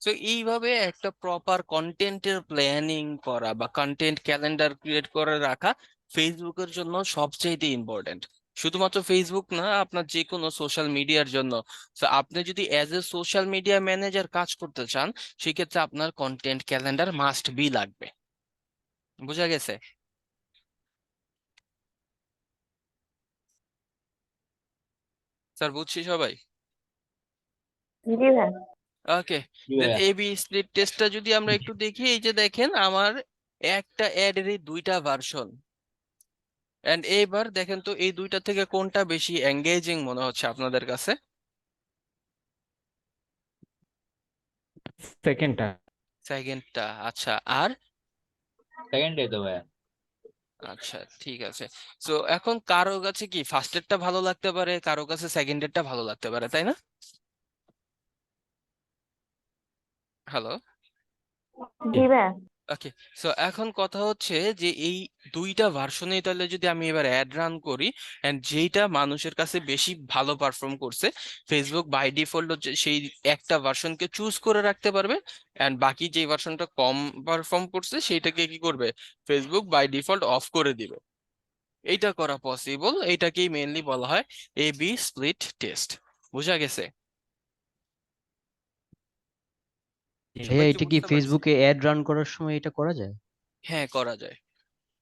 তো এইভাবে একটা প্রপার কন্টেন্টের প্ল্যানিং করা বা কন্টেন্ট ক্যালেন্ডার ক্রিয়েট করে রাখা ফেসবুকের জন্য সবচেয়ে ইম্পর্টেন্ট। শুধুমাত্র ফেসবুক না, আপনার যে কোনো সোশ্যাল মিডিয়ার জন্য। তো আপনি যদি as a social media manager কাজ করতে চান, সেক্ষেত্রে আপনার কন্টেন্ট ক্যালেন্ডার মাস্ট বি লাগবে। বোঝা গেছে? স্যার, বুঝছি সবাই? জি ভাই। ওকে, জি দেন ভাইয়া। এবি স্প্লিট টেস্টটা যদি আমরা একটু দেখি, এই যে দেখেন আমার একটা অ্যাডেরই 2টা ভার্সন। এন্ড এইবার দেখেন তো এই 2টা থেকে কোনটা বেশি এঙ্গেজিং মনে হচ্ছে আপনাদের কাছে? সেকেন্ডটা। সেকেন্ডটা। আচ্ছা, আর সেকেন্ড ডে তো ভাইয়া। আচ্ছা, ঠিক আছে। তো এখন কারো কাছে কি ফার্স্টেরটা ভালো লাগতে পারে, কারো কাছে সেকেন্ডেরটা ভালো লাগতে পারে, তাই না? হ্যালো? জি ভাই। ওকে, সো এখন কথা হচ্ছে যে এই 2টা ভার্সনে তাহলে যদি আমি এবার অ্যাড রান করি, এন্ড যেইটা মানুষের কাছে বেশি ভালো পারফর্ম করছে, ফেসবুক বাই ডিফল্ট হচ্ছে সেই একটা ভার্সনকে চুজ করে রাখতে পারবে। এন্ড বাকি যে ভার্সনটা কম পারফর্ম করছে সেইটাকে কি করবে, ফেসবুক বাই ডিফল্ট অফ করে দিবে। এইটা করা পসিবল, এইটাকেই মেইনলি বলা হয় এ বি স্প্লিট টেস্ট। বুঝা গেছে? ভাইয়া সবাই কি এটা কি বুঝতে পারছে? ফেসবুকে অ্যাড রান করার সময় এটা করা যায়? হ্যাঁ, করা যায়।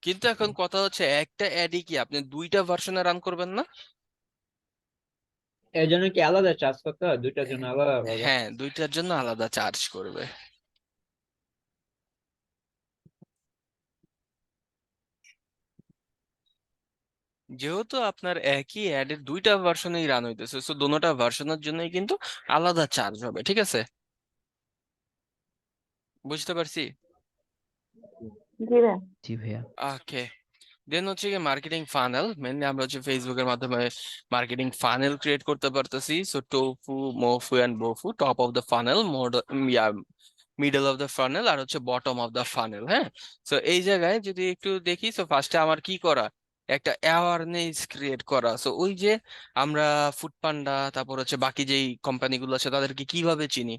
কিন্তু এখন কথা হচ্ছে একটা অ্যাডই কি আপনি 2টা ভার্সনে রান করবেন না? এর জন্য কি আলাদা চার্জ করতে হয়? দুইটার জন্য আলাদা আলাদা? হ্যাঁ, 2টার জন্য আলাদা চার্জ করবে। যেহেতু আপনার একই অ্যাডের দুইটা ভার্সনেই রান হইতেছে, সো দোনোটা ভার্সনের জন্যই কিন্তু আলাদা চার্জ হবে, ঠিক আছে? বুঝতে পারছি? জি ভাইয়া। জি ভাইয়া। ওকে, দেন হচ্ছে গিয়ে মার্কেটিং ফানেল। মেনলি আমরা হচ্ছে ফেসবুকের মাধ্যমে মার্কেটিং ফানেল ক্রিয়েট করতে পারতেছি। So TOFU, MOFU and BOFU, top of the funnel, middle of the funnel, আর হচ্ছে বটম অফ দ্য ফানেল। হ্যাঁ, সো এই জায়গায় যদি একটু দেখি, সো ফার্স্টে আমার কি করা, একটা অ্যাওয়ারনেস ক্রিয়েট করা। সো ওই যে আমরা ফুডপান্ডা, তারপর হচ্ছে বাকি যেই কোম্পানিগুলো আছে তাদেরকে কিভাবে চিনি,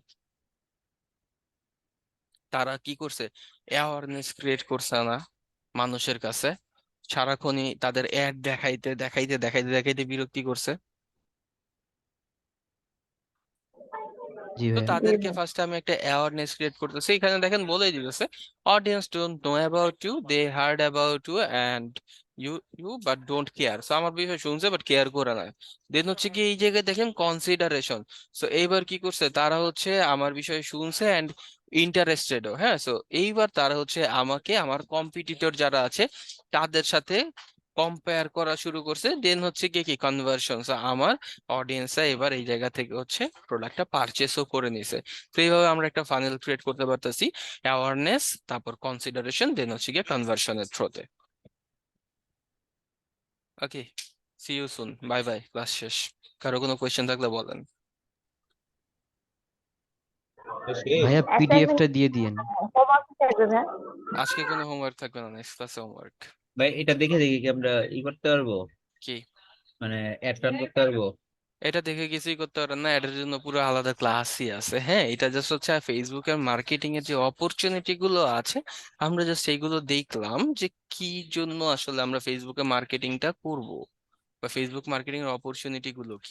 তারা কি করছে, অ্যাওয়ারনেস ক্রিয়েট করছে না মানুষের কাছে, সারাক্ষণই তাদের অ্যাড দেখাইতে দেখাইতে দেখাইতে দেখাইতে বিরক্তি করছে। জি তো ভাইয়া। তাদেরকে ফার্স্টে আমি একটা অ্যাওয়ারনেস ক্রিয়েট করতেছি। এখানে দেখেন বলেই দিতেছে, audience don't know about you, they heard about you and you but don't care. So আমার বিষয় শুনছে বাট কেয়ার করে না। দেন হচ্ছে কি এই জায়গায় দেখেন কনসিডারেশন। সো এইবার কি করছে, তারা হচ্ছে আমার বিষয়ে শুনছে অ্যান্ড ইন্টারেস্টেডও। হ্যাঁ, সো এইবার তারা হচ্ছে আমাকে আমার কম্পিটিটর যারা আছে তাদের সাথে কম্পেয়ার করা শুরু করছে। দেন হচ্ছে কি কি কনভার্সন, আমার অডিয়েন্সরা এবার এই জায়গা থেকে হচ্ছে প্রোডাক্টটা পারচেসও করে নিছে। তো এইভাবে আমরা একটা ফানেল ক্রিয়েট করতে পারতেছি, অ্যাওয়ারনেস, তারপর কনসিডারেশন, দেন হচ্ছে গিয়ে কনভার্সনের থ্রোতে। Okay, see you soon, bye bye, class শেষ। কারো কোনো কোয়েশ্চেন থাকলে বলেন। ভাইয়া পিডিএফটা দিয়ে দিয়েন। হোমওয়ার্ক থাকবে ভাইয়া। আজকে কোনো হোমওয়ার্ক থাকবে না, নেক্সট ক্লাসে হোমওয়ার্ক। ভাই এটা দেখে দেখে কি আমরা করতে পারবো, কি মানে অ্যাড রান করতে পারবো? এটা দেখে কিছুই করতে পারেন না, এটার জন্য পুরো আলাদা ক্লাসই আছে। হ্যাঁ, এটা জাস্ট হচ্ছে ফেসবুকের মার্কেটিং এর যে অপরচুনিটি গুলো আছে, আমরা জাস্ট এইগুলো দেখলাম যে কি জন্য আসলে আমরা ফেসবুকে মার্কেটিংটা করব, বা ফেসবুক মার্কেটিং এর অপরচুনিটি গুলো কি।